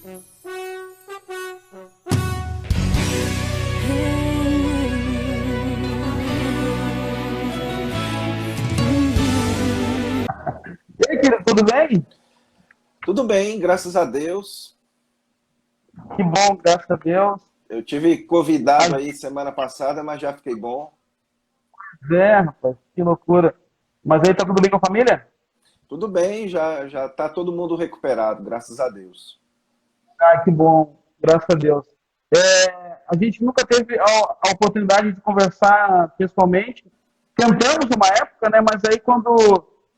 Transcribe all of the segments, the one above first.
E aí, querido, tudo bem? Tudo bem, graças a Deus. Que bom, graças a Deus. Eu tive convidado Às aí semana passada, mas já fiquei bom. vezes, rapaz, que loucura. Mas aí tá tudo bem com a família? Tudo bem, já tá todo mundo recuperado, graças a Deus. Ah, que bom, graças a Deus. A gente nunca teve a oportunidade de conversar pessoalmente. Tentamos uma época, né? Mas aí quando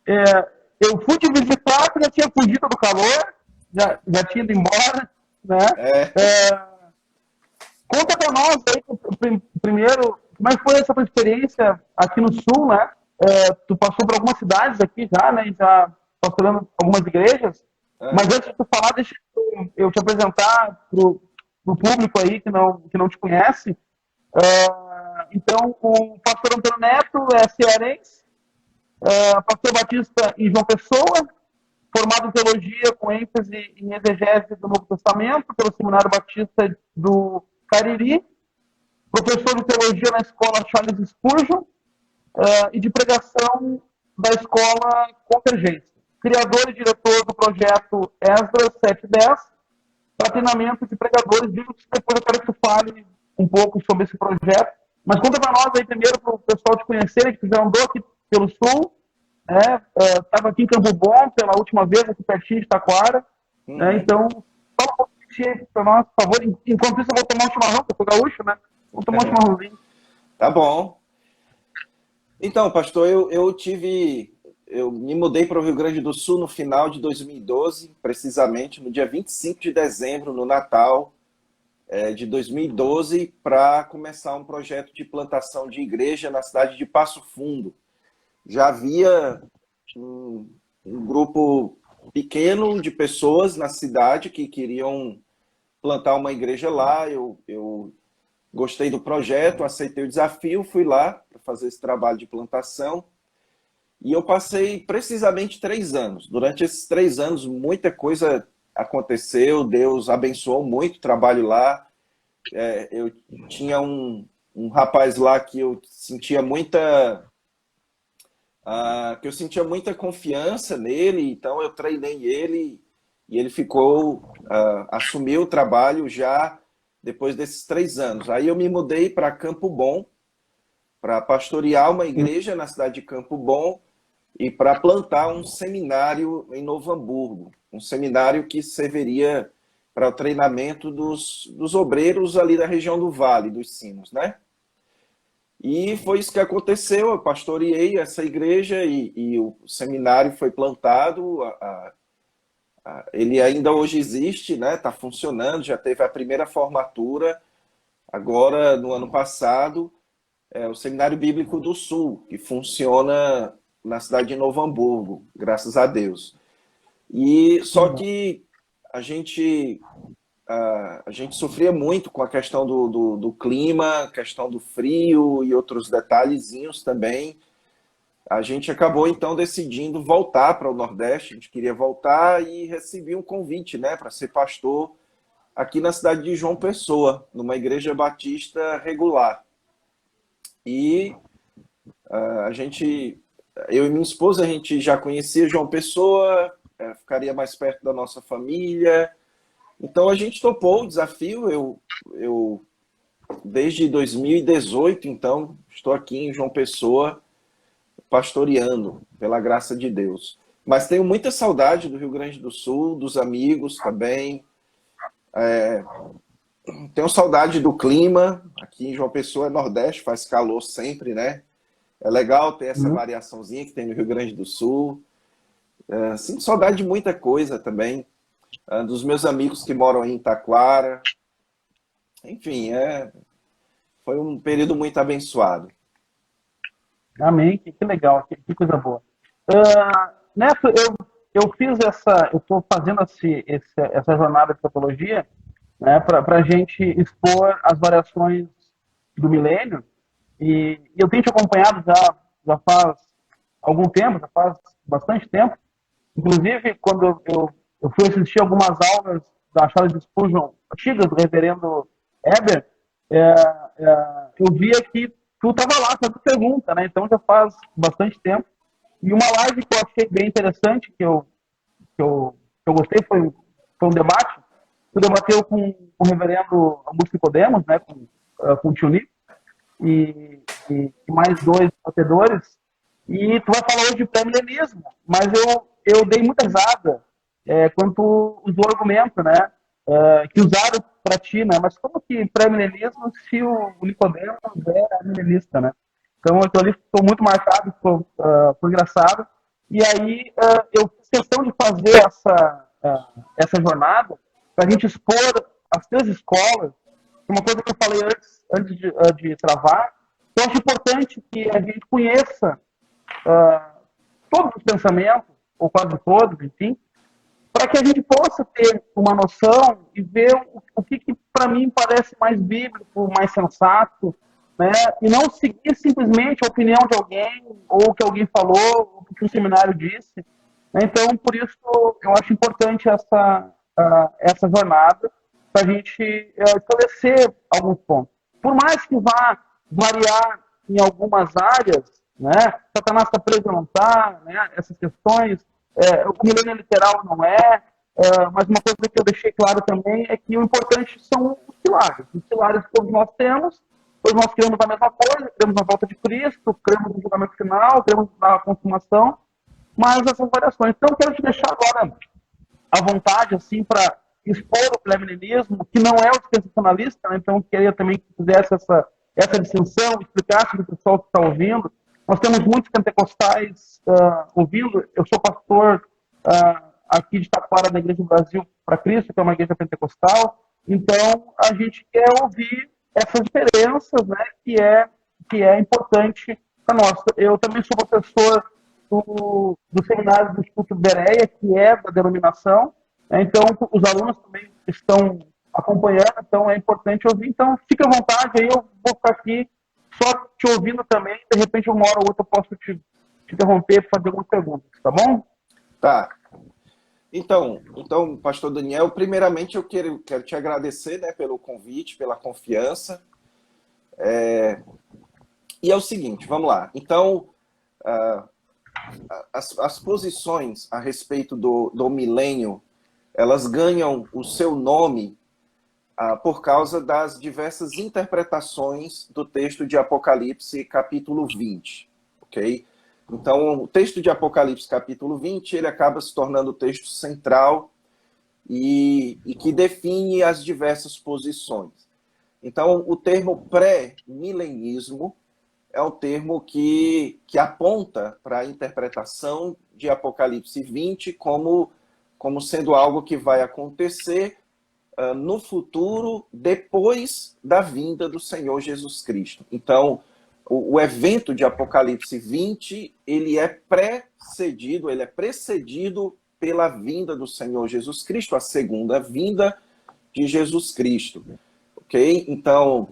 é, eu fui te visitar, tu já tinha fugido do calor, já tinha ido embora, né? É, É, Conta para nós aí, primeiro, como é que foi essa tua experiência aqui no Sul, né? Tu passou por algumas cidades aqui já, né? E já pastorando algumas igrejas. Mas aham. antes de tu falar, deixa eu te apresentar pro público aí que não te conhece. Então, o pastor Antônio Neto é cearense, pastor batista em João Pessoa, formado em teologia com ênfase em exegese do Novo Testamento pelo Seminário Batista do Cariri, professor de teologia na escola Charles Spurgeon e de pregação da escola Convergência. Criador e diretor do projeto Esdras 710, para treinamento de pregadores bíblicos. Depois eu quero que tu fale um pouco sobre esse projeto. Mas conta para nós aí primeiro, para o pessoal te conhecer, que já andou aqui pelo Sul, estava aqui em Campo Bom pela última vez, aqui pertinho de Taquara. Uhum. Então, fala um pouco para nós, por favor. Enquanto isso, eu vou tomar um chimarrão, porque eu sou gaúcho, né? Vou tomar um chimarrãozinho. Tá bom. Então, pastor, eu me mudei para o Rio Grande do Sul no final de 2012, precisamente no dia 25 de dezembro, no Natal, de 2012, para começar um projeto de plantação de igreja na cidade de Passo Fundo. Já havia um, um grupo pequeno de pessoas na cidade que queriam plantar uma igreja lá. Eu gostei do projeto, aceitei o desafio, fui lá para fazer esse trabalho de plantação. E eu passei precisamente 3 anos. Durante esses 3 anos, muita coisa aconteceu, Deus abençoou muito o trabalho lá. Eu tinha um rapaz lá que eu sentia muita confiança nele, então eu treinei ele e ele assumiu o trabalho já depois desses 3 anos. Aí eu me mudei para Campo Bom, para pastorear uma igreja na cidade de Campo Bom e para plantar um seminário em Novo Hamburgo, um seminário que serviria para o treinamento dos obreiros ali da região do Vale dos Sinos, né? E foi isso que aconteceu. Eu pastoreei essa igreja e o seminário foi plantado. Ele ainda hoje existe, né? Está funcionando. Já teve a primeira formatura. Agora, no ano passado, é o Seminário Bíblico do Sul, que funciona na cidade de Novo Hamburgo, graças a Deus. E só que a gente a gente sofria muito com a questão do clima, questão do frio e outros detalhezinhos também. A gente acabou, então, decidindo voltar para o Nordeste. A gente queria voltar e recebi um convite, né, para ser pastor aqui na cidade de João Pessoa, numa igreja batista regular. E a gente, eu e minha esposa, a gente já conhecia João Pessoa, ficaria mais perto da nossa família. Então a gente topou o desafio. Eu desde 2018, então, estou aqui em João Pessoa pastoreando, pela graça de Deus. Mas tenho muita saudade do Rio Grande do Sul, dos amigos também. Tenho saudade do clima. Aqui em João Pessoa é Nordeste, faz calor sempre, né? É legal ter essa variaçãozinha que tem no Rio Grande do Sul. Sinto saudade de muita coisa também. Dos meus amigos que moram em Taquara. Enfim, foi um período muito abençoado. Amém, que legal, que coisa boa. Neto, eu fiz eu estou fazendo essa jornada de topologia, né, para a gente expor as variações do milênio, e eu tenho te acompanhado já faz algum tempo, já faz bastante tempo. Inclusive, quando eu fui assistir algumas aulas da Charles Spurgeon, antigas, do reverendo Heber, eu via que tu estava lá fazendo pergunta, né? Então já faz bastante tempo. E uma live que eu achei bem interessante, que eu gostei, foi um debate. Tu debateu com o reverendo Augusto Nicodemos, né? Com o Tio Nico, e mais dois debatedores. E tu vai falar hoje de pré-milenismo, mas eu dei muita risada quando usou o argumento, né? Que usaram para ti, né? Mas como que pré-milenismo se o Nicodemos é milenista, né? Então aquilo ali ficou muito marcado, foi engraçado. E aí eu fiz questão de fazer essa jornada para a gente expor as três escolas. Uma coisa que eu falei antes de travar, eu acho importante que a gente conheça todos os pensamentos, ou quase todos, enfim, para que a gente possa ter uma noção e ver o que para mim parece mais bíblico, mais sensato, né? E não seguir simplesmente a opinião de alguém, ou o que alguém falou, ou o que o seminário disse. Né? Então, por isso, eu acho importante essa jornada para a gente esclarecer alguns pontos. Por mais que vá variar em algumas áreas, né? Satanás está preso ou não está, né? Essas questões, o milênio literal não mas uma coisa que eu deixei claro também é que o importante são os pilares. Os pilares que todos nós temos, todos nós cremos na mesma coisa, cremos na volta de Cristo, cremos no julgamento final, cremos na consumação, mas essas variações. Então, eu quero te deixar agora à vontade, assim, para expor o pré-milenismo, que não é o dispensacionalista, né? Então, eu queria também que fizesse essa distinção, explicasse para o pessoal que está ouvindo. Nós temos muitos pentecostais ouvindo. Eu sou pastor aqui de Taquara, da Igreja do Brasil para Cristo, que é uma igreja pentecostal. Então, a gente quer ouvir essas diferenças, né, que é importante para nós. Eu também sou professor do seminário do Instituto Bereia, que é da denominação, né, então os alunos também estão acompanhando, então é importante ouvir. Então, fique à vontade, aí eu vou ficar aqui só te ouvindo também, de repente uma hora ou outra eu posso te interromper para fazer algumas perguntas, tá bom? Tá. Então, pastor Daniel, primeiramente eu quero te agradecer, né, pelo convite, pela confiança. E é o seguinte, vamos lá. Então, as posições a respeito do milênio, elas ganham o seu nome por causa das diversas interpretações do texto de Apocalipse, capítulo 20, ok? Então, o texto de Apocalipse, capítulo 20, ele acaba se tornando o texto central e que define as diversas posições. Então, o termo pré-milenismo é o termo que aponta para a interpretação de Apocalipse 20 como sendo algo que vai acontecer no futuro, depois da vinda do Senhor Jesus Cristo. Então, o evento de Apocalipse 20, ele é precedido pela vinda do Senhor Jesus Cristo, a segunda vinda de Jesus Cristo. Ok? Então,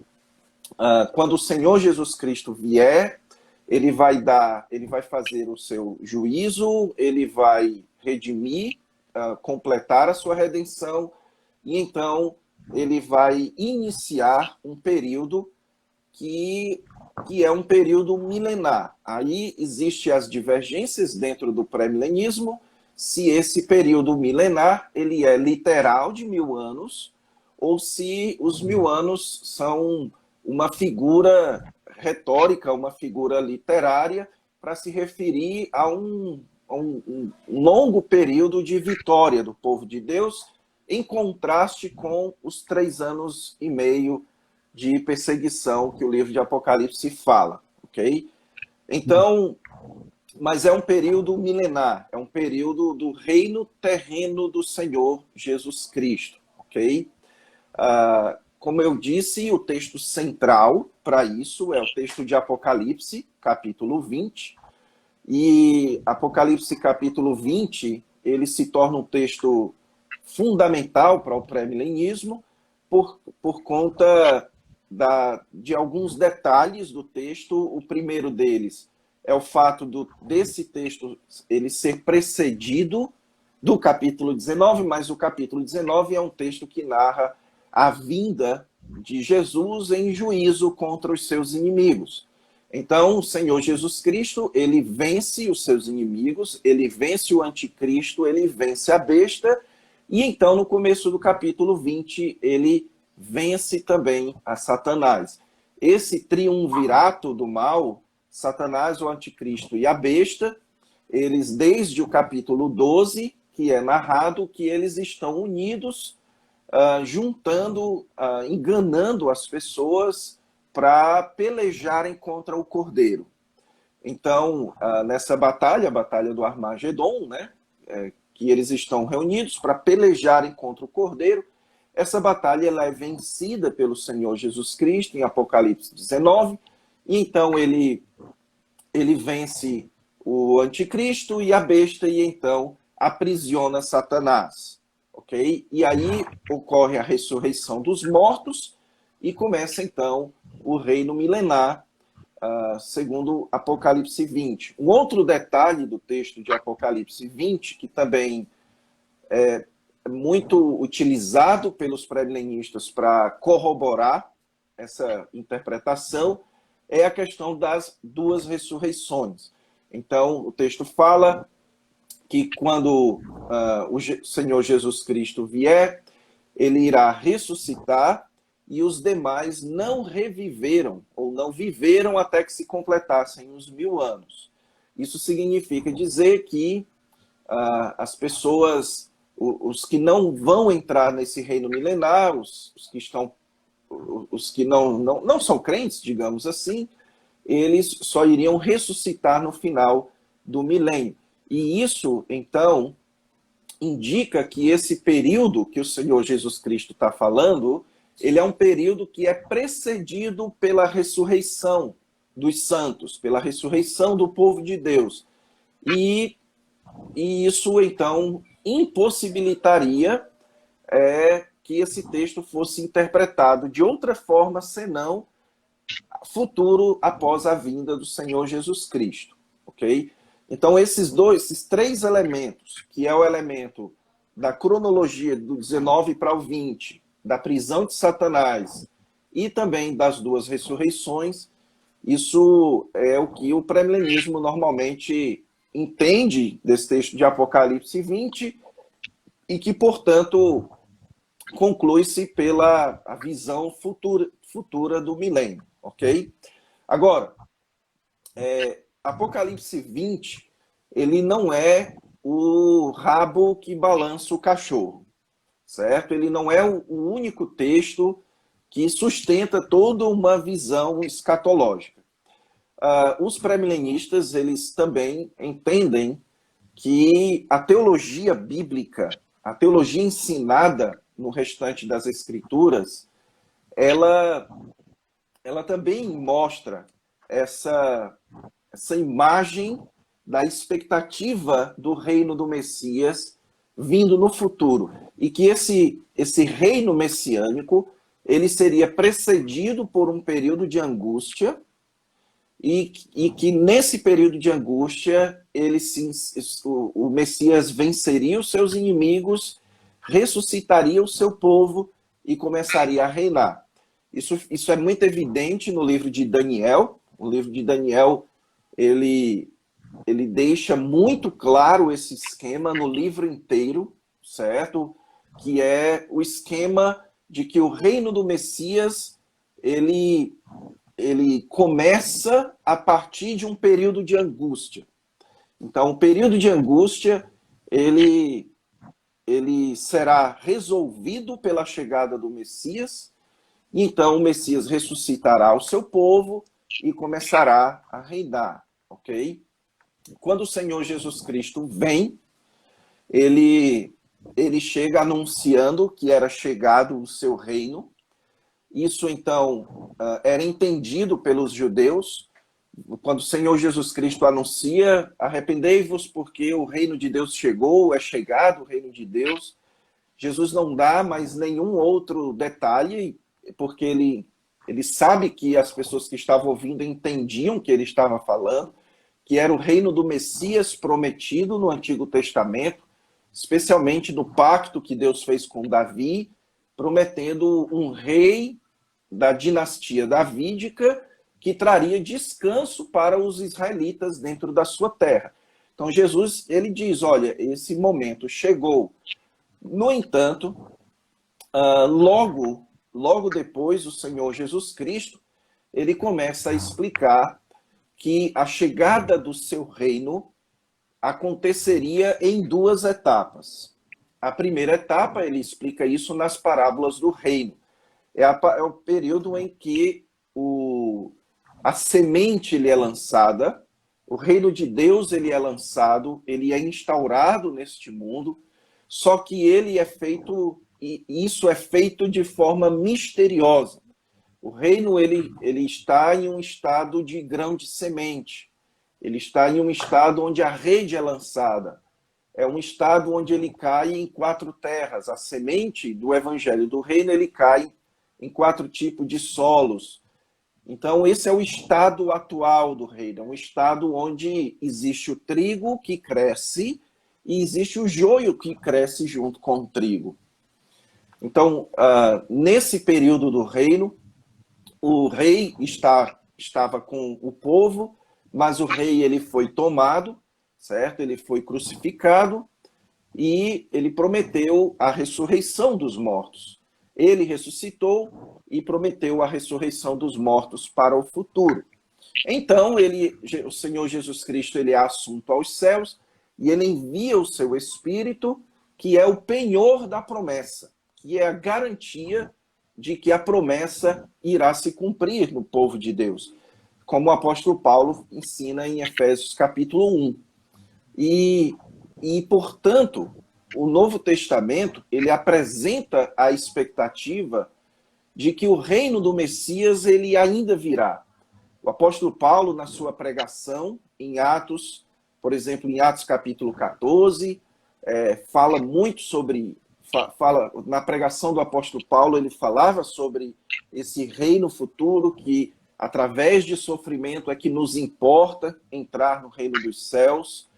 quando o Senhor Jesus Cristo vier, ele vai fazer o seu juízo, ele vai redimir, completar a sua redenção, e então ele vai iniciar um período que é um período milenar. Aí existem as divergências dentro do pré-milenismo, se esse período milenar ele é literal de 1000 anos, ou se os 1000 anos são uma figura retórica, uma figura literária, para se referir a um longo período de vitória do povo de Deus, em contraste com os 3 anos e meio de perseguição que o livro de Apocalipse fala, ok? Então, mas é um período milenar, é um período do reino terreno do Senhor Jesus Cristo, ok? Como eu disse, o texto central para isso é o texto de Apocalipse, capítulo 20, e Apocalipse, capítulo 20, ele se torna um texto fundamental para o pré-milenismo por conta de alguns detalhes do texto. O primeiro deles é o fato desse texto ele ser precedido do capítulo 19, mas o capítulo 19 é um texto que narra a vinda de Jesus em juízo contra os seus inimigos. Então, o Senhor Jesus Cristo, ele vence os seus inimigos, ele vence o anticristo, ele vence a besta, e então, no começo do capítulo 20, ele vence também a Satanás. Esse triunvirato do mal, Satanás, o anticristo e a besta, eles, desde o capítulo 12, que é narrado, que eles estão unidos, juntando, enganando as pessoas para pelejarem contra o Cordeiro. Então, nessa batalha, a batalha do Armagedon, né, que eles estão reunidos para pelejarem contra o Cordeiro, essa batalha ela é vencida pelo Senhor Jesus Cristo em Apocalipse 19, e então ele vence o anticristo e a besta, e então aprisiona Satanás. Ok? E aí ocorre a ressurreição dos mortos e começa então o reino milenar, segundo Apocalipse 20. Um outro detalhe do texto de Apocalipse 20, que também é muito utilizado pelos pré-milenistas para corroborar essa interpretação, é a questão das duas ressurreições. Então, o texto fala que quando o Senhor Jesus Cristo vier, ele irá ressuscitar, e os demais não reviveram ou não viveram até que se completassem os 1000 anos. Isso significa dizer que as pessoas, os que não vão entrar nesse reino milenar, os que não são crentes, digamos assim, eles só iriam ressuscitar no final do milênio. E isso, então, indica que esse período que o Senhor Jesus Cristo está falando, ele é um período que é precedido pela ressurreição dos santos, pela ressurreição do povo de Deus. E isso, então, impossibilitaria que esse texto fosse interpretado de outra forma, senão futuro após a vinda do Senhor Jesus Cristo. Ok? Então, esses três elementos, que é o elemento da cronologia do 19 para o 20, da prisão de Satanás e também das duas ressurreições, isso é o que o pré-milenismo normalmente entende desse texto de Apocalipse 20 e que, portanto, conclui-se pela a visão futura do milênio. Ok? Agora, Apocalipse 20, ele não é o rabo que balança o cachorro, certo? Ele não é o único texto que sustenta toda uma visão escatológica. Os pré-milenistas, eles também entendem que a teologia bíblica, a teologia ensinada no restante das Escrituras, ela também mostra essa imagem da expectativa do reino do Messias vindo no futuro. E que esse reino messiânico, ele seria precedido por um período de angústia, e que nesse período de angústia, o Messias venceria os seus inimigos, ressuscitaria o seu povo e começaria a reinar. Isso é muito evidente no livro de Daniel. O livro de Daniel, ele deixa muito claro esse esquema no livro inteiro, certo? Que é o esquema de que o reino do Messias, ele começa a partir de um período de angústia. Então, o período de angústia, ele será resolvido pela chegada do Messias, e então o Messias ressuscitará o seu povo e começará a reinar, ok? Quando o Senhor Jesus Cristo vem, ele chega anunciando que era chegado o seu reino. Isso, então, era entendido pelos judeus. Quando o Senhor Jesus Cristo anuncia, arrependei-vos porque o reino de Deus chegou, é chegado o reino de Deus. Jesus não dá mais nenhum outro detalhe, porque ele sabe que as pessoas que estavam ouvindo entendiam o que ele estava falando, que era o reino do Messias prometido no Antigo Testamento. especialmente do pacto que Deus fez com Davi, prometendo um rei da dinastia davídica que traria descanso para os israelitas dentro da sua terra. Então Jesus, ele diz, olha, esse momento chegou. No entanto, logo depois, o Senhor Jesus Cristo, ele começa a explicar que a chegada do seu reino aconteceria em duas etapas. A primeira etapa, ele explica isso nas parábolas do reino. É o período em que a semente ele é lançada, o reino de Deus ele é lançado, ele é instaurado neste mundo, só que ele é feito, e isso é feito de forma misteriosa. O reino ele está em um estado de grão de semente. Ele está em um estado onde a rede é lançada. É um estado onde ele cai em 4 terras. A semente do evangelho do reino, ele cai em 4 tipos de solos. Então, esse é o estado atual do reino. É um estado onde existe o trigo que cresce e existe o joio que cresce junto com o trigo. Então, nesse período do reino, o rei estava com o povo, mas o rei ele foi tomado, certo? Ele foi crucificado e ele prometeu a ressurreição dos mortos. Ele ressuscitou e prometeu a ressurreição dos mortos para o futuro. Então, o Senhor Jesus Cristo ele é assunto aos céus e ele envia o seu Espírito, que é o penhor da promessa, que é a garantia de que a promessa irá se cumprir no povo de Deus, como o apóstolo Paulo ensina em Efésios capítulo 1. E portanto, o Novo Testamento, ele apresenta a expectativa de que o reino do Messias, ele ainda virá. O apóstolo Paulo, na sua pregação, em Atos, por exemplo, em Atos capítulo 14, fala muito sobre... na pregação do apóstolo Paulo, ele falava sobre esse reino futuro que, através de sofrimento, é que nos importa entrar no reino dos céus.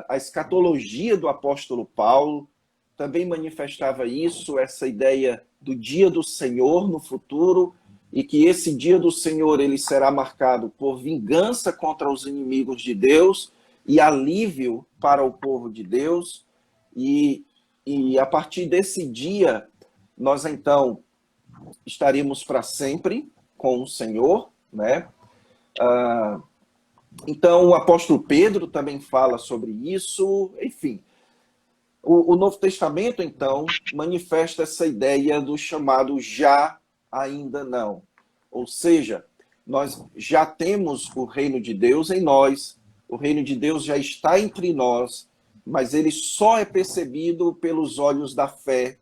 A escatologia do apóstolo Paulo também manifestava isso, essa ideia do dia do Senhor no futuro, e que esse dia do Senhor ele será marcado por vingança contra os inimigos de Deus e alívio para o povo de Deus. E a partir desse dia, nós então estaremos para sempre com o Senhor, né? Então, o apóstolo Pedro também fala sobre isso. Enfim, o Novo Testamento, então, manifesta essa ideia do chamado já, ainda não. Ou seja, nós já temos o reino de Deus em nós, o reino de Deus já está entre nós, mas ele só é percebido pelos olhos da fé,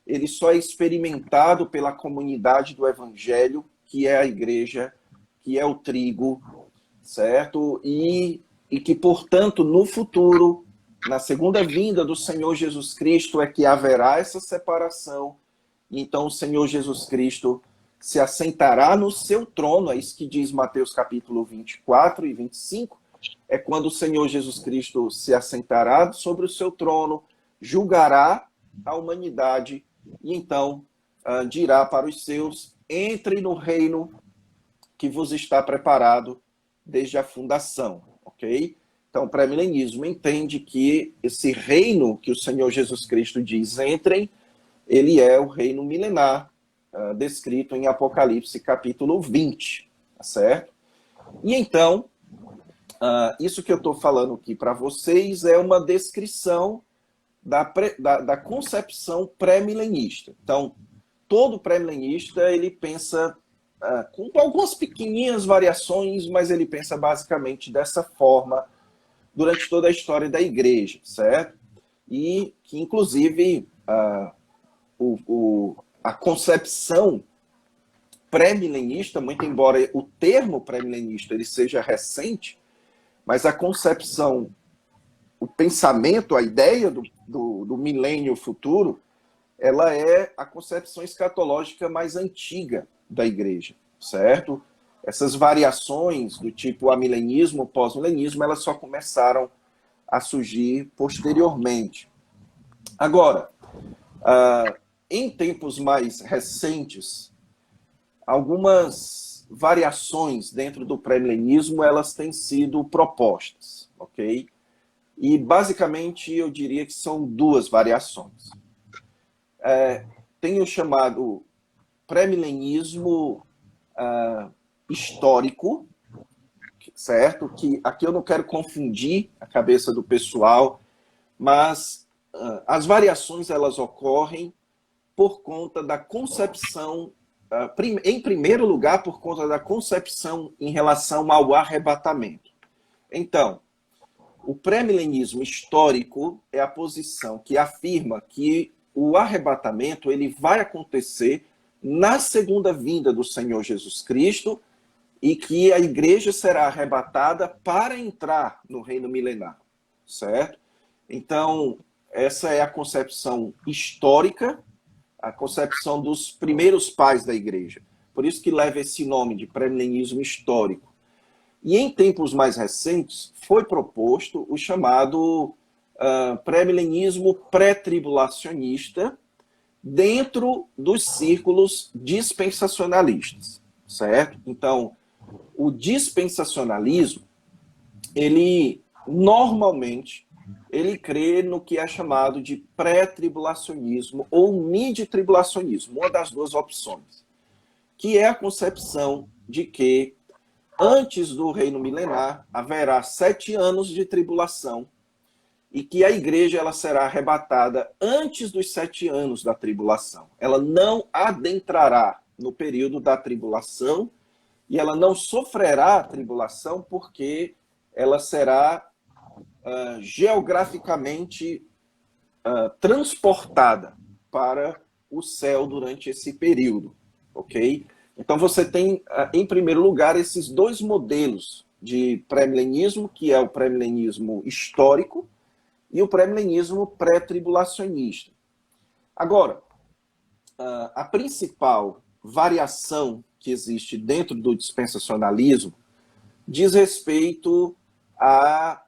ele só é experimentado pela comunidade do Evangelho, que é a igreja, que é o trigo, certo? E que, portanto, no futuro, na segunda vinda do Senhor Jesus Cristo, é que haverá essa separação. Então, o Senhor Jesus Cristo se assentará no seu trono, é isso que diz Mateus capítulo 24 e 25, é quando o Senhor Jesus Cristo se assentará sobre o seu trono, julgará a humanidade e então dirá para os seus: entrem no reino que vos está preparado desde a fundação, ok? Então, o pré-milenismo entende que esse reino que o Senhor Jesus Cristo diz entrem, ele é o reino milenar, descrito em Apocalipse capítulo 20, tá certo? E então, isso que eu estou falando aqui para vocês é uma descrição da concepção pré-milenista. Então, todo pré-milenista, ele pensa com algumas pequenininhas variações, mas ele pensa basicamente dessa forma durante toda a história da igreja, certo? E que, inclusive, a concepção pré-milenista, muito embora o termo pré-milenista ele seja recente, mas a concepção, o pensamento, a ideia do milênio futuro, ela é a concepção escatológica mais antiga da igreja, certo? Essas variações do tipo amilenismo, pós-milenismo, elas só começaram a surgir posteriormente. Agora, em tempos mais recentes, algumas variações dentro do pré-milenismo elas têm sido propostas, ok? E basicamente eu diria que são duas variações. Tem o chamado pré-milenismo histórico, certo? Que aqui eu não quero confundir a cabeça do pessoal, mas as variações elas ocorrem por conta da concepção, em primeiro lugar, por conta da concepção em relação ao arrebatamento. Então, o pré-milenismo histórico é a posição que afirma que o arrebatamento ele vai acontecer na segunda vinda do Senhor Jesus Cristo e que a igreja será arrebatada para entrar no reino milenar, certo? Então, essa é a concepção histórica, a concepção dos primeiros pais da igreja. Por isso que leva esse nome de pré-milenismo histórico. E em tempos mais recentes, foi proposto o chamado pré-milenismo pré-tribulacionista dentro dos círculos dispensacionalistas, certo? Então, o dispensacionalismo, ele normalmente, ele crê no que é chamado de pré-tribulacionismo ou mid-tribulacionismo, uma das duas opções, que é a concepção de que antes do reino milenar haverá 7 anos de tribulação e que a igreja ela será arrebatada antes dos 7 anos da tribulação. Ela não adentrará no período da tribulação e ela não sofrerá a tribulação porque ela será geograficamente transportada para o céu durante esse período, ok? Então você tem, em primeiro lugar, esses dois modelos de pré-milenismo, que é o pré-milenismo histórico e o pré-milenismo pré-tribulacionista. Agora, a principal variação que existe dentro do dispensacionalismo diz respeito à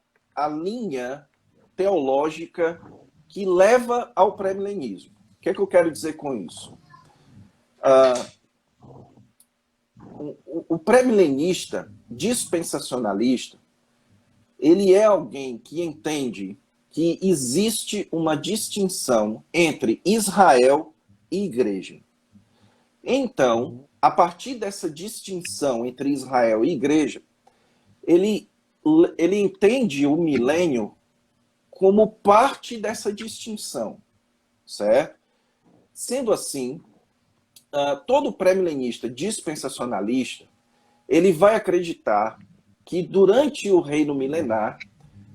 linha teológica que leva ao pré-milenismo. O que é que eu quero dizer com isso? O pré-milenista dispensacionalista, ele é alguém que entende que existe uma distinção entre Israel e igreja. Então, a partir dessa distinção entre Israel e igreja, ele entende o milênio como parte dessa distinção, certo? Sendo assim, todo pré-milenista dispensacionalista, ele vai acreditar que durante o reino milenar,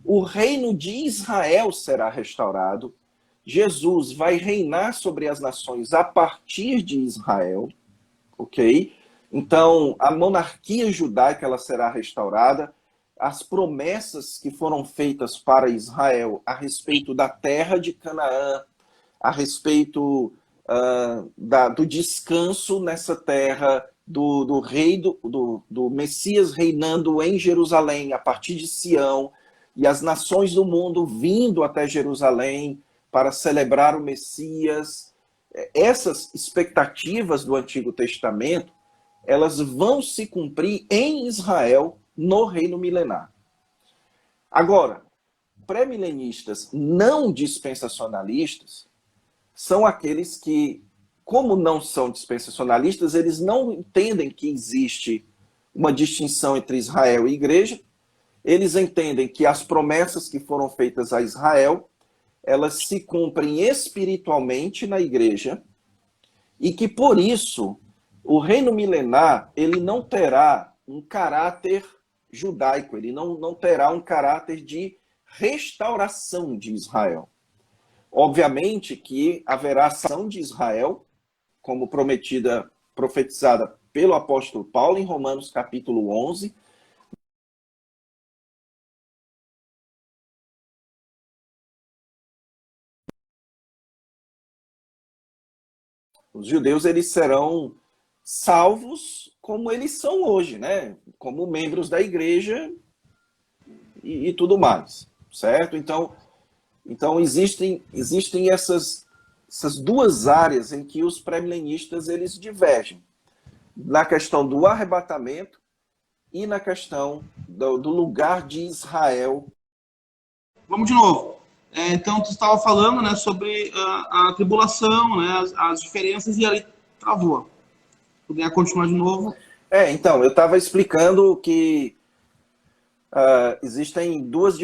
o reino de Israel será restaurado, Jesus vai reinar sobre as nações a partir de Israel, ok? Então, a monarquia judaica ela será restaurada, as promessas que foram feitas para Israel a respeito da terra de Canaã, a respeito do descanso nessa terra, do rei, do Messias reinando em Jerusalém, a partir de Sião, e as nações do mundo vindo até Jerusalém para celebrar o Messias. Essas expectativas do Antigo Testamento, elas vão se cumprir em Israel no reino milenar. Agora, pré-milenistas não dispensacionalistas são aqueles que, como não são dispensacionalistas, eles não entendem que existe uma distinção entre Israel e igreja. Eles entendem que as promessas que foram feitas a Israel, elas se cumprem espiritualmente na igreja e que, por isso, o reino milenar ele não terá um caráter judaico, ele não terá um caráter de restauração de Israel. Obviamente que haverá ação de Israel, como profetizada pelo apóstolo Paulo em Romanos capítulo 11. Os judeus eles serão salvos como eles são hoje, né? Como membros da igreja e tudo mais, certo? Então, Então, existem essas duas áreas em que os pré-milenistas eles divergem. Na questão do arrebatamento e na questão do lugar de Israel. Vamos de novo. Então, tu estava falando, né, sobre a tribulação, né, as diferenças, e ali travou. Puder continuar de novo. Então, eu estava explicando que existem dois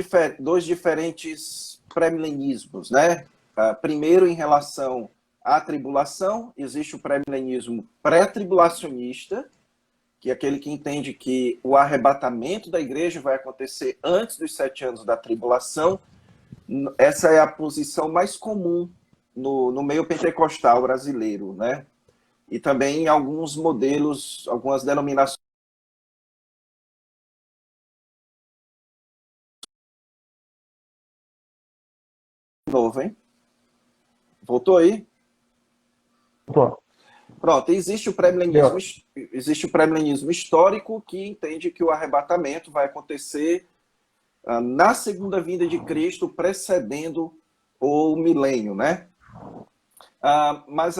diferentes pré-milenismos, né? Primeiro, em relação à tribulação, existe o pré-milenismo pré-tribulacionista, que é aquele que entende que o arrebatamento da igreja vai acontecer antes dos 7 anos da tribulação. Essa é a posição mais comum no meio pentecostal brasileiro, né? E também em alguns modelos, algumas denominações. Novo, hein? Voltou aí? Voltou. Pronto, existe o pré-milenismo histórico, que entende que o arrebatamento vai acontecer na segunda vinda de Cristo, precedendo o milênio, né? Mas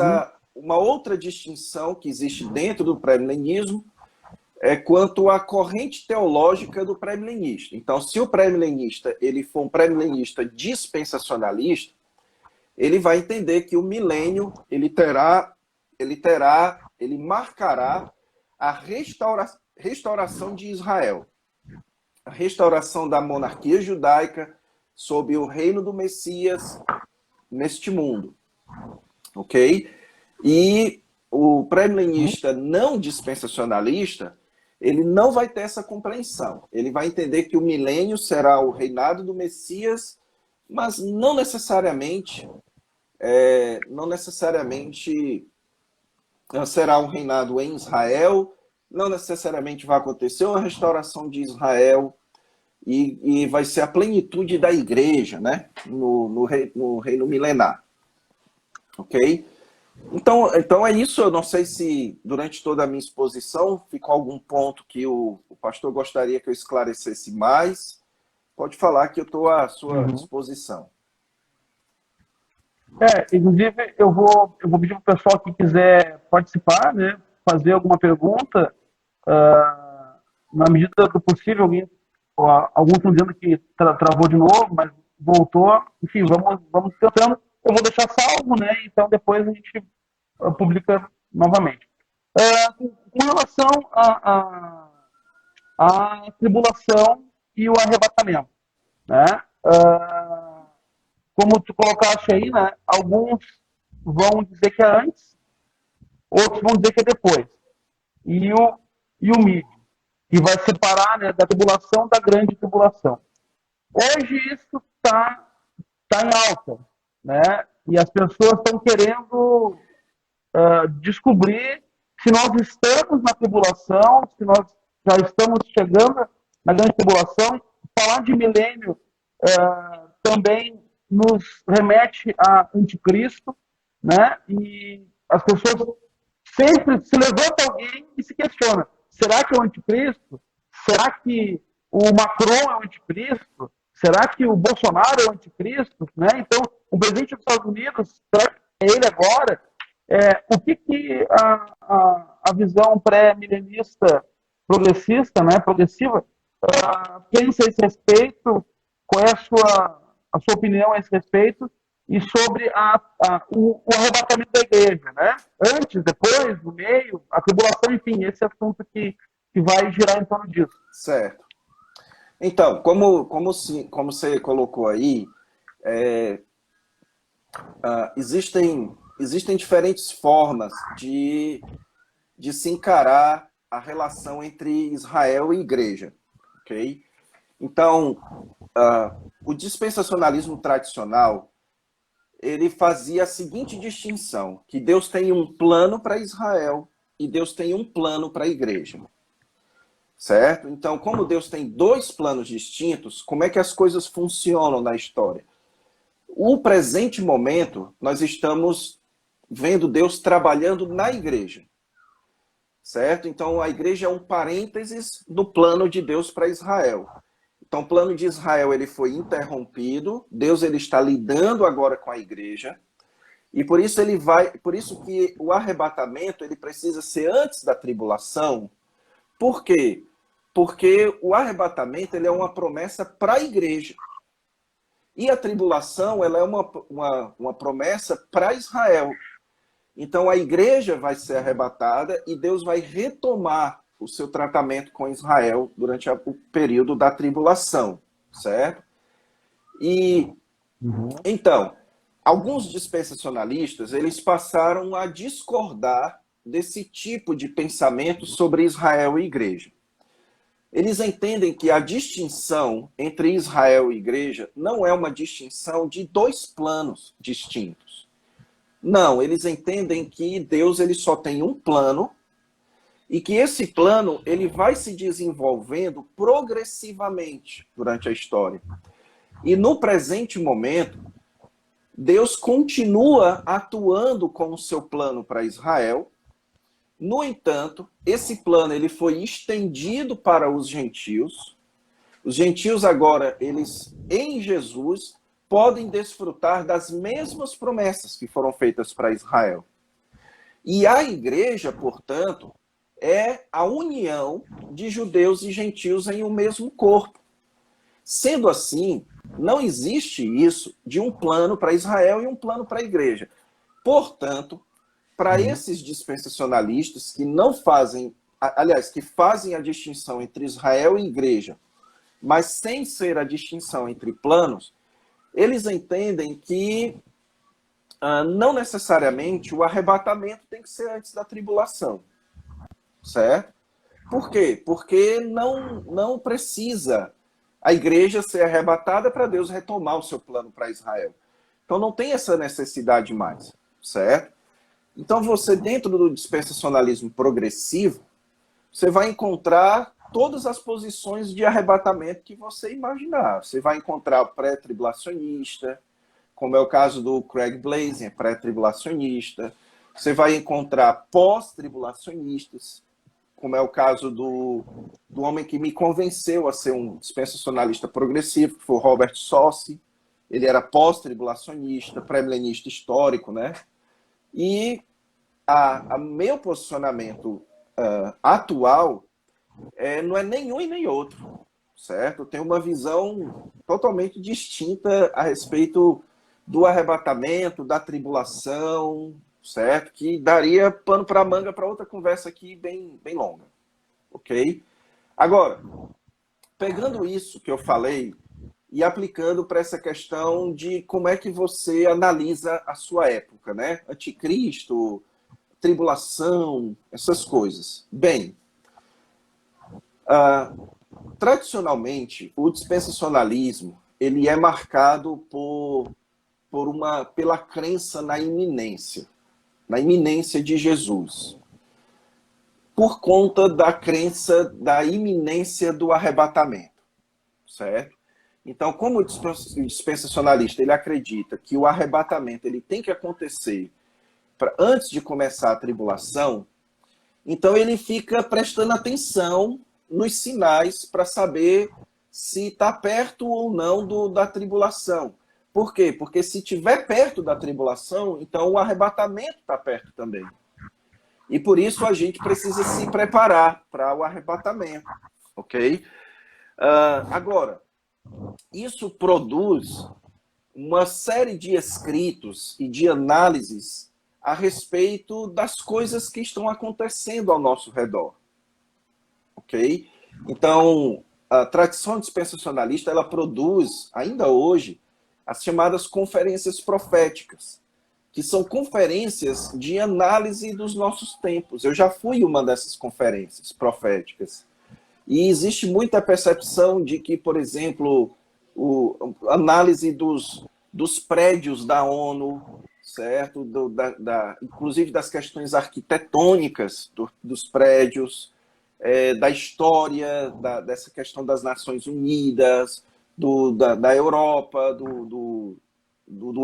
uma outra distinção que existe dentro do pré-milenismo é quanto à corrente teológica do pré-milenista. Então, se o pré-milenista ele for um pré-milenista dispensacionalista, ele vai entender que o milênio ele marcará a restauração de Israel, a restauração da monarquia judaica sob o reino do Messias neste mundo, ok? E o pré-milenista não dispensacionalista, ele não vai ter essa compreensão. Ele vai entender que o milênio será o reinado do Messias, mas não necessariamente será um reinado em Israel, não necessariamente vai acontecer uma restauração de Israel, e vai ser a plenitude da igreja, né? no reino milenar. Ok? Então é isso. Eu não sei se durante toda a minha exposição ficou algum ponto que o pastor gostaria que eu esclarecesse mais. Pode falar que eu estou à sua disposição. Inclusive, eu vou pedir para o pessoal que quiser participar, né, fazer alguma pergunta, na medida do possível. Alguns estão dizendo que travou de novo, mas voltou. Enfim, vamos tentando. Eu vou deixar salvo, né, então depois a gente publica novamente. Com relação à tribulação e o arrebatamento, né? Como tu colocaste aí, né? Alguns vão dizer que é antes, outros vão dizer que é depois. E o mídio, que vai separar, né, da tribulação da grande tribulação. Hoje isso está em alta, né? E as pessoas estão querendo descobrir se nós estamos na tribulação, se nós já estamos chegando na grande tribulação. Falar de milênio também nos remete a anticristo, né? E as pessoas sempre se levanta alguém e se questiona: será que é o anticristo? Será que o Macron é o anticristo? Será que o Bolsonaro é o anticristo? Né? Então, o presidente dos Estados Unidos, será que é ele agora? O que a visão pré-milenista progressista, né, progressiva, pensa a esse respeito? Qual é a sua opinião a esse respeito? E sobre o arrebatamento da igreja, né? Antes, depois, no meio, a tribulação, enfim, esse assunto que vai girar em torno disso. Certo. Então, como você colocou aí, existem diferentes formas de se encarar a relação entre Israel e igreja, ok? Então, o dispensacionalismo tradicional, ele fazia a seguinte distinção, que Deus tem um plano para Israel e Deus tem um plano para a igreja. Certo? Então, como Deus tem dois planos distintos, como é que as coisas funcionam na história? O presente momento, nós estamos vendo Deus trabalhando na igreja. Certo? Então, a igreja é um parênteses do plano de Deus para Israel. Então, o plano de Israel ele foi interrompido, Deus ele está lidando agora com a igreja, e por isso que o arrebatamento ele precisa ser antes da tribulação. Por quê? Porque o arrebatamento ele é uma promessa para a igreja. E a tribulação ela é uma promessa para Israel. Então a igreja vai ser arrebatada e Deus vai retomar o seu tratamento com Israel durante o período da tribulação, certo? E então, alguns dispensacionalistas, eles passaram a discordar desse tipo de pensamento sobre Israel e igreja. Eles entendem que a distinção entre Israel e igreja não é uma distinção de dois planos distintos. Não, eles entendem que Deus ele só tem um plano e que esse plano ele vai se desenvolvendo progressivamente durante a história. E no presente momento, Deus continua atuando com o seu plano para Israel. No entanto, esse plano ele foi estendido para os gentios. Os gentios agora, eles em Jesus, podem desfrutar das mesmas promessas que foram feitas para Israel. E a igreja, portanto, é a união de judeus e gentios em um mesmo corpo. Sendo assim, não existe isso de um plano para Israel e um plano para a igreja. Portanto, para esses dispensacionalistas que não fazem, aliás, que fazem a distinção entre Israel e igreja, mas sem ser a distinção entre planos, eles entendem que não necessariamente o arrebatamento tem que ser antes da tribulação. Certo? Por quê? Porque não precisa a igreja ser arrebatada para Deus retomar o seu plano para Israel. Então não tem essa necessidade mais, certo? Então você, dentro do dispensacionalismo progressivo, você vai encontrar todas as posições de arrebatamento que você imaginar. Você vai encontrar o pré-tribulacionista, como é o caso do Craig Blazing, pré-tribulacionista. Você vai encontrar pós-tribulacionistas, como é o caso do homem que me convenceu a ser um dispensacionalista progressivo, que foi o Robert Saucy. Ele era pós-tribulacionista, pré-milenista histórico, né? E a meu posicionamento atual não é nenhum e nem outro, certo? Eu tenho uma visão totalmente distinta a respeito do arrebatamento, da tribulação, certo? Que daria pano para manga para outra conversa aqui bem longa, ok? Agora, pegando isso que eu falei e aplicando para essa questão de como é que você analisa a sua época, né? Anticristo, tribulação, essas coisas. Bem, tradicionalmente, o dispensacionalismo ele é marcado pela crença na iminência de Jesus, por conta da crença da iminência do arrebatamento, certo? Então, como o dispensacionalista ele acredita que o arrebatamento ele tem que acontecer antes de começar a tribulação, então ele fica prestando atenção nos sinais para saber se está perto ou não da tribulação. Por quê? Porque se estiver perto da tribulação, então o arrebatamento está perto também. E por isso a gente precisa se preparar para o arrebatamento, ok? Agora, isso produz uma série de escritos e de análises a respeito das coisas que estão acontecendo ao nosso redor, ok? Então, a tradição dispensacionalista, ela produz, ainda hoje, as chamadas conferências proféticas, que são conferências de análise dos nossos tempos. Eu já fui uma dessas conferências proféticas. E existe muita percepção de que, por exemplo, a análise dos prédios da ONU, certo? Inclusive das questões arquitetônicas dos prédios, da história, dessa questão das Nações Unidas, da Europa, do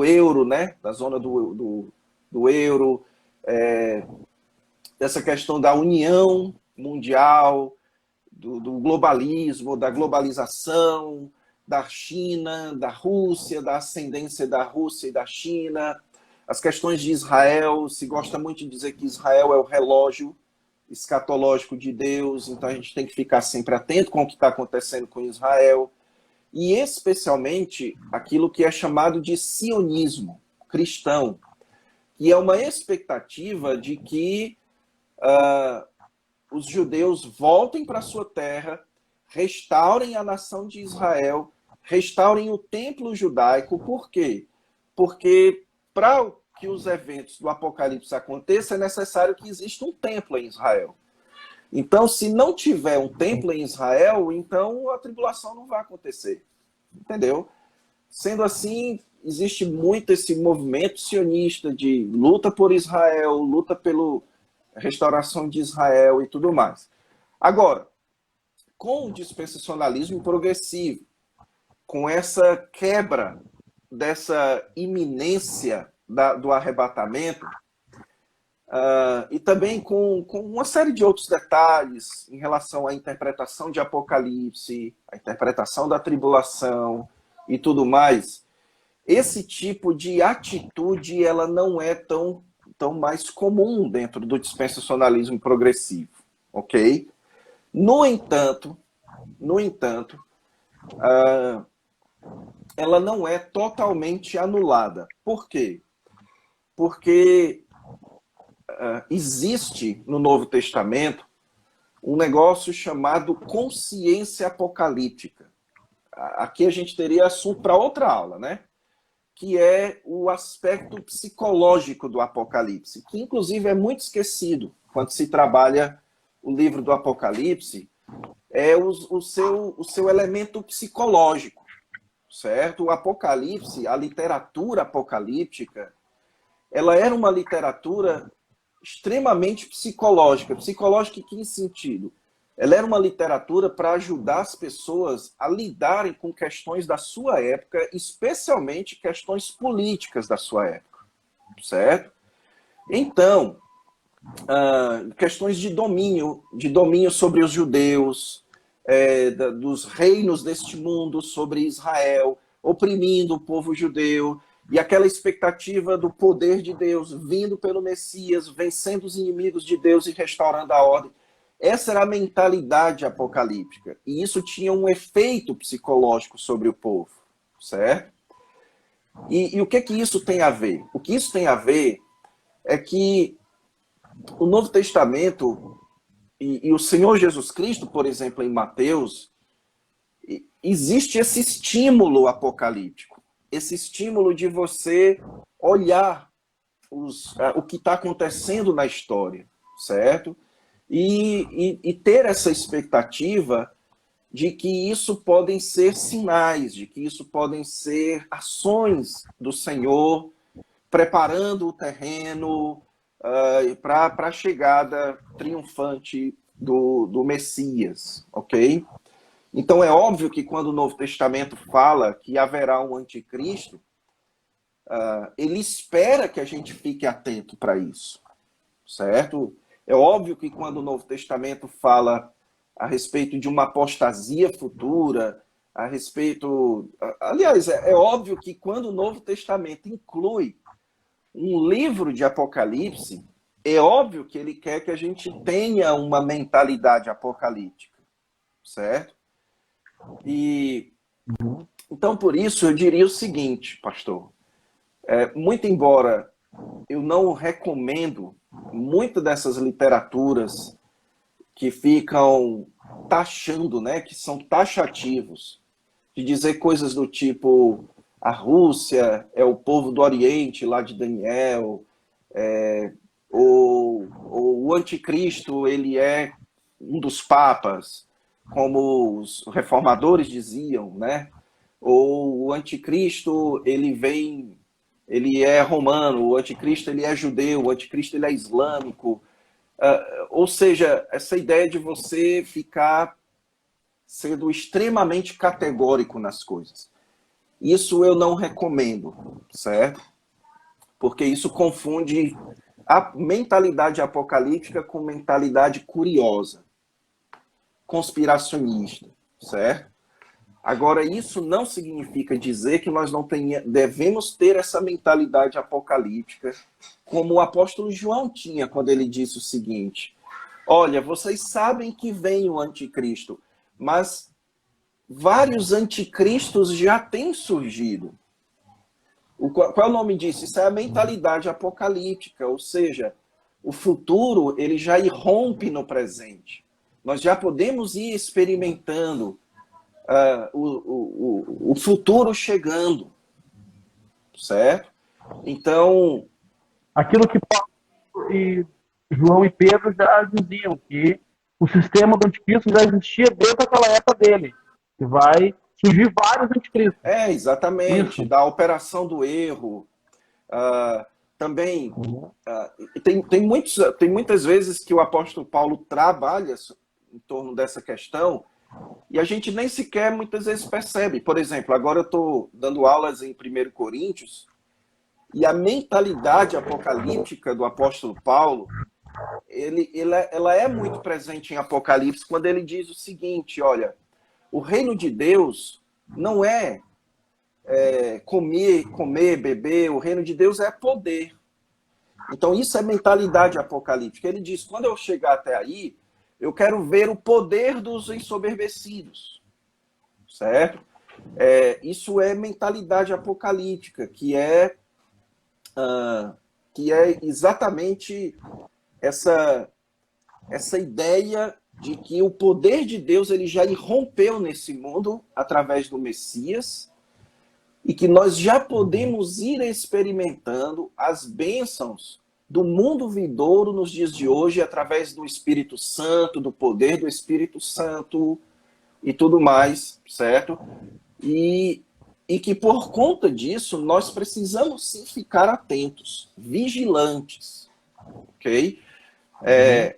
euro, né? Da zona do euro, dessa questão da União Mundial, do globalismo, da globalização, da China, da Rússia, da ascendência da Rússia e da China, as questões de Israel. Se gosta muito de dizer que Israel é o relógio escatológico de Deus, então a gente tem que ficar sempre atento com o que está acontecendo com Israel, e especialmente aquilo que é chamado de sionismo cristão, que é uma expectativa de que os judeus voltem para a sua terra, restaurem a nação de Israel, restaurem o templo judaico. Por quê? Porque para que os eventos do Apocalipse aconteçam, é necessário que exista um templo em Israel. Então, se não tiver um templo em Israel, então a tribulação não vai acontecer. Entendeu? Sendo assim, existe muito esse movimento sionista de luta por Israel, luta pela restauração de Israel e tudo mais. Agora, com o dispensacionalismo progressivo, com essa quebra dessa iminência do arrebatamento, e também com uma série de outros detalhes em relação à interpretação de Apocalipse, a interpretação da tribulação e tudo mais, esse tipo de atitude ela não é tão mais comum dentro do dispensacionalismo progressivo, ok? No entanto, ela não é totalmente anulada. Por quê? Porque existe no Novo Testamento um negócio chamado consciência apocalíptica. Aqui a gente teria assunto para outra aula, né? Que é o aspecto psicológico do Apocalipse, que inclusive é muito esquecido quando se trabalha o livro do Apocalipse, é o seu elemento psicológico, certo? O Apocalipse, a literatura apocalíptica, ela era uma literatura extremamente psicológica. Psicológica em que sentido? Ela era uma literatura para ajudar as pessoas a lidarem com questões da sua época, especialmente questões políticas da sua época, certo? Então, questões de domínio sobre os judeus, dos reinos deste mundo sobre Israel, oprimindo o povo judeu, e aquela expectativa do poder de Deus vindo pelo Messias, vencendo os inimigos de Deus e restaurando a ordem. Essa era a mentalidade apocalíptica. E isso tinha um efeito psicológico sobre o povo, certo? E o que isso tem a ver? O que isso tem a ver é que o Novo Testamento e o Senhor Jesus Cristo, por exemplo, em Mateus, existe esse estímulo apocalíptico. Esse estímulo de você olhar o que está acontecendo na história, certo? E ter essa expectativa de que isso podem ser sinais, de que isso podem ser ações do Senhor preparando o terreno para a chegada triunfante do Messias, ok? Então é óbvio que quando o Novo Testamento fala que haverá um anticristo, ele espera que a gente fique atento para isso, certo? É óbvio que quando o Novo Testamento fala a respeito de uma apostasia futura, a respeito... Aliás, é óbvio que quando o Novo Testamento inclui um livro de Apocalipse, é óbvio que ele quer que a gente tenha uma mentalidade apocalíptica, certo? E então, por isso, eu diria o seguinte, pastor, muito embora eu não recomendo muito dessas literaturas que ficam taxando, né, que são taxativos, de dizer coisas do tipo a Rússia é o povo do Oriente, lá de Daniel, ou o anticristo ele é um dos papas, como os reformadores diziam, né? Ou o anticristo ele é romano, o anticristo ele é judeu, o anticristo ele é islâmico. Ou seja, essa ideia de você ficar sendo extremamente categórico nas coisas. Isso eu não recomendo, certo? Porque isso confunde a mentalidade apocalíptica com mentalidade curiosa. conspiracionista, certo? Agora, isso não significa dizer que nós não devemos ter essa mentalidade apocalíptica, como o apóstolo João tinha quando ele disse o seguinte: olha, vocês sabem que vem o anticristo, mas vários anticristos já têm surgido. Qual é o nome disso? Isso é a mentalidade apocalíptica, ou seja, o futuro ele já irrompe no presente. Nós já podemos ir experimentando o futuro chegando, certo? Então... Aquilo que Paulo e João e Pedro já diziam, que o sistema do anticristo já existia desde aquela época dele, que vai surgir vários anticristos. Exatamente, da operação do erro. Também, tem muitas vezes que o apóstolo Paulo trabalha em torno dessa questão, e a gente nem sequer muitas vezes percebe. Por exemplo, agora eu estou dando aulas em 1 Coríntios, e a mentalidade apocalíptica do apóstolo Paulo, ela é muito presente em Apocalipse, quando ele diz o seguinte: olha, o reino de Deus não é comer, beber, o reino de Deus é poder. Então isso é mentalidade apocalíptica. Ele diz: quando eu chegar até aí, eu quero ver o poder dos ensoberbecidos, certo? Isso é mentalidade apocalíptica, que é exatamente essa ideia de que o poder de Deus ele já irrompeu nesse mundo através do Messias, e que nós já podemos ir experimentando as bênçãos do mundo vindouro nos dias de hoje, através do Espírito Santo, do poder do Espírito Santo e tudo mais, certo? E que por conta disso, nós precisamos sim ficar atentos, vigilantes, ok?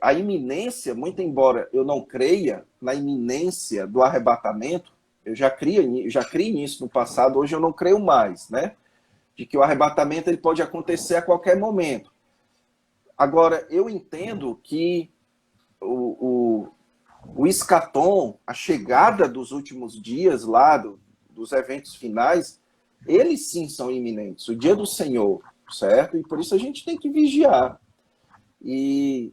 A iminência, muito embora eu não creia na iminência do arrebatamento, eu já criei nisso no passado, hoje eu não creio mais, né? De que o arrebatamento ele pode acontecer a qualquer momento. Agora, eu entendo que o escatom, a chegada dos últimos dias lá, dos eventos finais, eles sim são iminentes. O dia do Senhor, certo? E por isso a gente tem que vigiar. E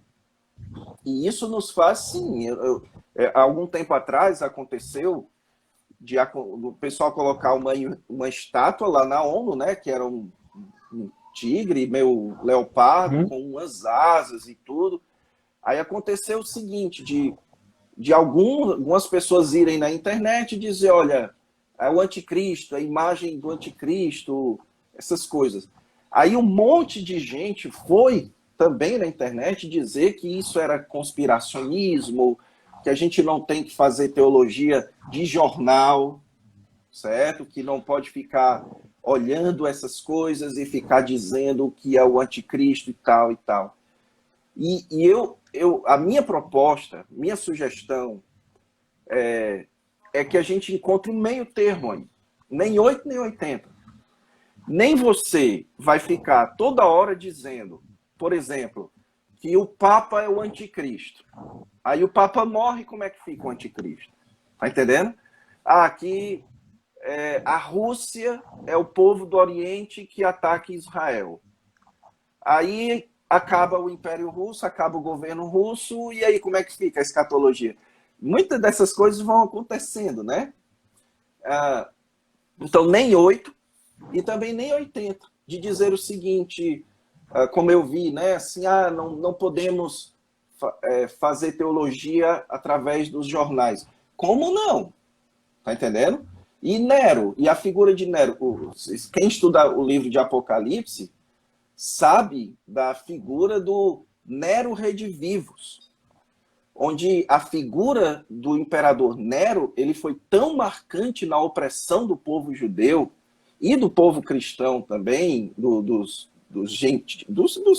isso nos faz, sim... há algum tempo atrás aconteceu do pessoal colocar uma estátua lá na ONU, né? Que era um tigre, meio leopardo, com umas asas e tudo. Aí aconteceu o seguinte, de algumas pessoas irem na internet e dizer: olha, é o anticristo, a imagem do anticristo, essas coisas. Aí um monte de gente foi também na internet dizer que isso era conspiracionismo, que a gente não tem que fazer teologia de jornal, certo? Que não pode ficar olhando essas coisas e ficar dizendo que é o anticristo e tal e tal. E a minha proposta, minha sugestão é que a gente encontre um meio termo aí. Nem 8, nem 80. Nem você vai ficar toda hora dizendo, por exemplo, que o Papa é o anticristo. Aí o Papa morre, como é que fica o anticristo? Tá entendendo? Aqui a Rússia é o povo do Oriente que ataca Israel. Aí acaba o Império Russo, acaba o governo russo, e aí como é que fica a escatologia? Muitas dessas coisas vão acontecendo, né? Então, nem 8 e também nem 80, de dizer o seguinte, como eu vi, né? Assim, não podemos fazer teologia através dos jornais. Como não? Tá entendendo? E Nero, e a figura de Nero, quem estuda o livro de Apocalipse sabe da figura do Nero Redivivus, onde a figura do imperador Nero ele foi tão marcante na opressão do povo judeu e do povo cristão também, dos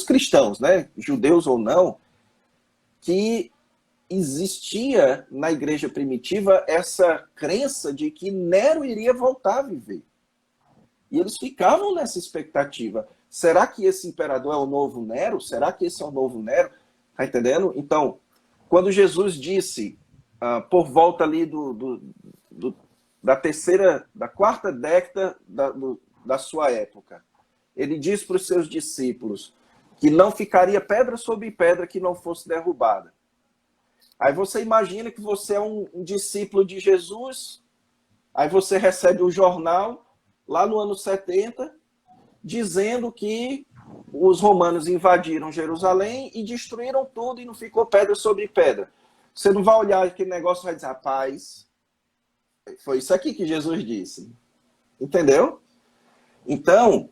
cristãos, né, judeus ou não, que existia na igreja primitiva essa crença de que Nero iria voltar a viver. E eles ficavam nessa expectativa. Será que esse imperador é o novo Nero? Será que esse é o novo Nero? Tá entendendo? Então, quando Jesus disse por volta ali da quarta década da sua época. Ele diz para os seus discípulos que não ficaria pedra sobre pedra que não fosse derrubada. Aí você imagina que você é um discípulo de Jesus, aí você recebe um jornal, lá no ano 70, dizendo que os romanos invadiram Jerusalém e destruíram tudo e não ficou pedra sobre pedra. Você não vai olhar aquele negócio e vai dizer, rapaz, foi isso aqui que Jesus disse. Entendeu? Então,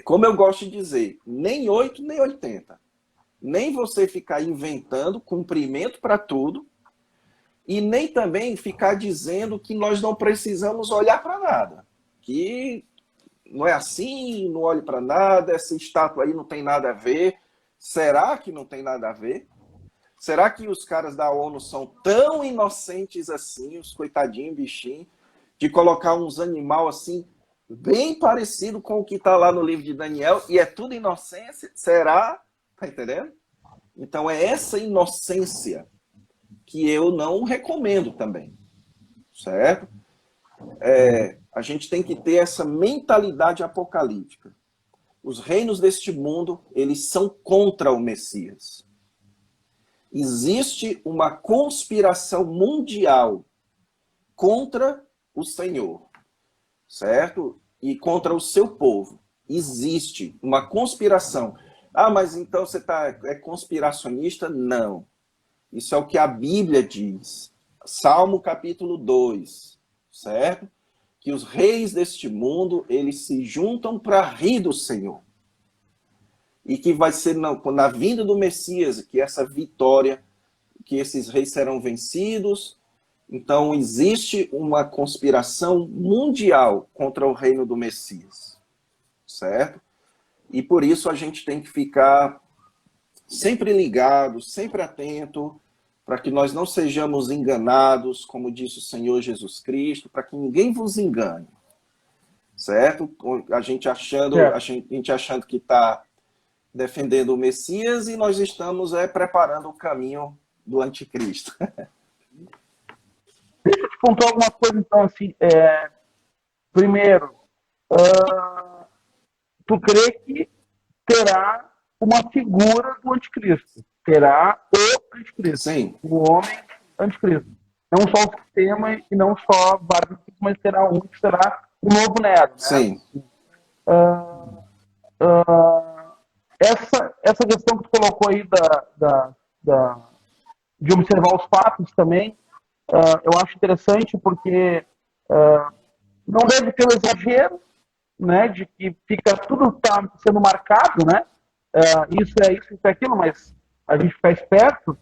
como eu gosto de dizer, nem 8, nem 80. Nem você ficar inventando cumprimento para tudo e nem também ficar dizendo que nós não precisamos olhar para nada. Que não é assim, não olhe para nada, essa estátua aí não tem nada a ver. Será que não tem nada a ver? Será que os caras da ONU são tão inocentes assim, os coitadinhos, bichinhos, de colocar uns animal assim, bem parecido com o que está lá no livro de Daniel, e é tudo inocência? Será? Tá entendendo? Então é essa inocência que eu não recomendo também, certo? A gente tem que ter essa mentalidade apocalíptica. Os reinos deste mundo, eles são contra o Messias. Existe uma conspiração mundial contra o Senhor, certo? E contra o seu povo. Existe uma conspiração. Ah, mas então você é conspiracionista? Não. Isso é o que a Bíblia diz. Salmo capítulo 2, certo? Que os reis deste mundo, eles se juntam para rir do Senhor. E que vai ser na vinda do Messias, que essa vitória, que esses reis serão vencidos. Então, existe uma conspiração mundial contra o reino do Messias, certo? E por isso a gente tem que ficar sempre ligado, sempre atento, para que nós não sejamos enganados, como disse o Senhor Jesus Cristo, para que ninguém vos engane, certo? A gente achando que está defendendo o Messias e nós estamos preparando o caminho do anticristo. Deixa eu te contar alguma coisa, então, assim. Primeiro, tu crê que terá uma figura do anticristo. Terá o anticristo. Sim. O homem anticristo. Não só o sistema e não só vários, mas terá um que será o novo Nero. Né? Sim. Essa questão que tu colocou aí de observar os fatos também, eu acho interessante porque não deve ter o exagero, né, de que fica tudo tá sendo marcado, né? Isso é isso, isso é aquilo, mas a gente fica esperto.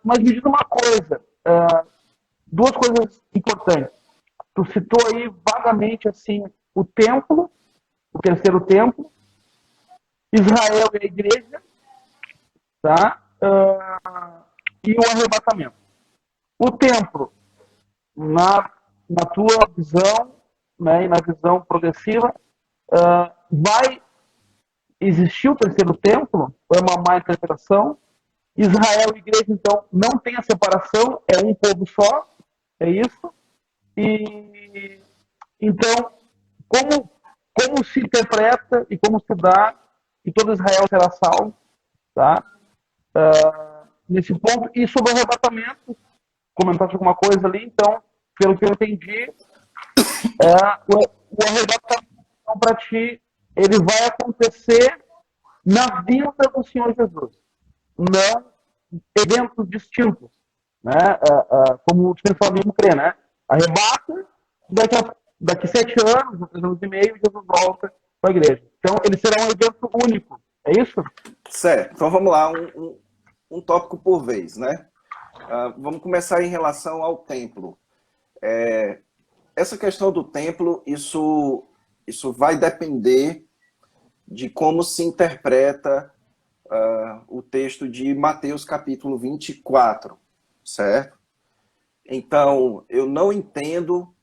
Mas me diz uma coisa, duas coisas importantes. Tu citou aí vagamente assim o templo, o terceiro templo, Israel e a igreja, tá? E o arrebatamento. O templo, na tua visão, né, e na visão progressiva, vai existir o terceiro templo? Ou é uma má interpretação? Israel e igreja, então, não tem a separação, é um povo só, é isso? E então, como se interpreta e como se dá que todo Israel será salvo, tá? Nesse ponto, e sobre o arrebatamento, comentaste alguma coisa ali, então, pelo que eu entendi, o arrebatamento para ti, ele vai acontecer na vinda do Senhor Jesus, não eventos distintos, né? Como o espiritualismo crê, né? Arrebata, daqui 7 anos, 3 anos e meio, Jesus volta para a igreja. Então, ele será um evento único, é isso? Certo, então vamos lá, um tópico por vez, né? Vamos começar em relação ao templo. Essa questão do templo, isso vai depender de como se interpreta o texto de Mateus capítulo 24, certo? Então, eu não entendo,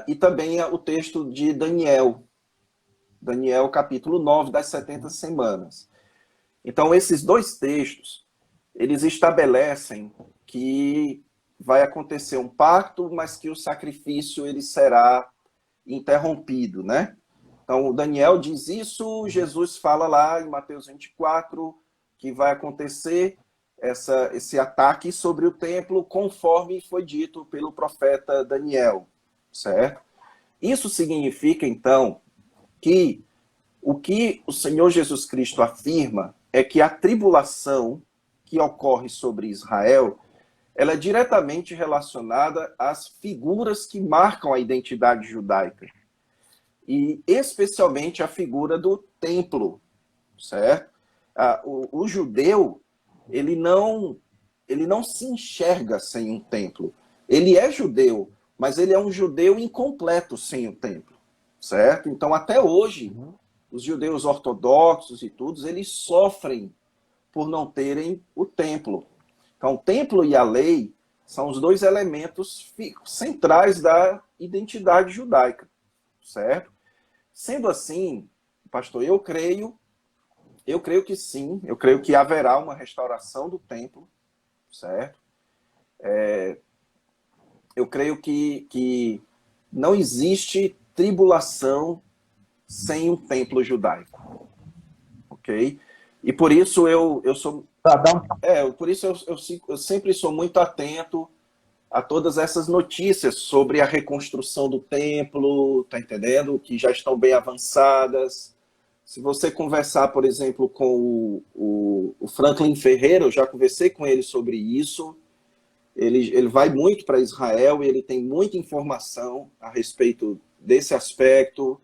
e também o texto de Daniel capítulo 9 das 70 semanas. Então, esses dois textos, eles estabelecem que vai acontecer um pacto, mas que o sacrifício ele será interrompido, né? Então, Daniel diz isso, Jesus fala lá em Mateus 24 que vai acontecer esse ataque sobre o templo, conforme foi dito pelo profeta Daniel, certo? Isso significa, então, que o que o Senhor Jesus Cristo afirma é que a tribulação que ocorre sobre Israel, ela é diretamente relacionada às figuras que marcam a identidade judaica. E especialmente a figura do templo, certo? O judeu, ele não se enxerga sem um templo. Ele é judeu, mas ele é um judeu incompleto sem o templo, certo? Então, até hoje, os judeus ortodoxos e todos, eles sofrem por não terem o templo. Então, o templo e a lei são os dois elementos centrais da identidade judaica, certo? Sendo assim, pastor, eu creio que sim, eu creio que haverá uma restauração do templo, certo? Eu creio que não existe tribulação sem um templo judaico, ok? E por isso eu sou... por isso eu sempre sou muito atento a todas essas notícias sobre a reconstrução do templo, tá entendendo? Que já estão bem avançadas. Se você conversar, por exemplo, com o Franklin Ferreira, eu já conversei com ele sobre isso. Ele vai muito para Israel e ele tem muita informação a respeito desse aspecto,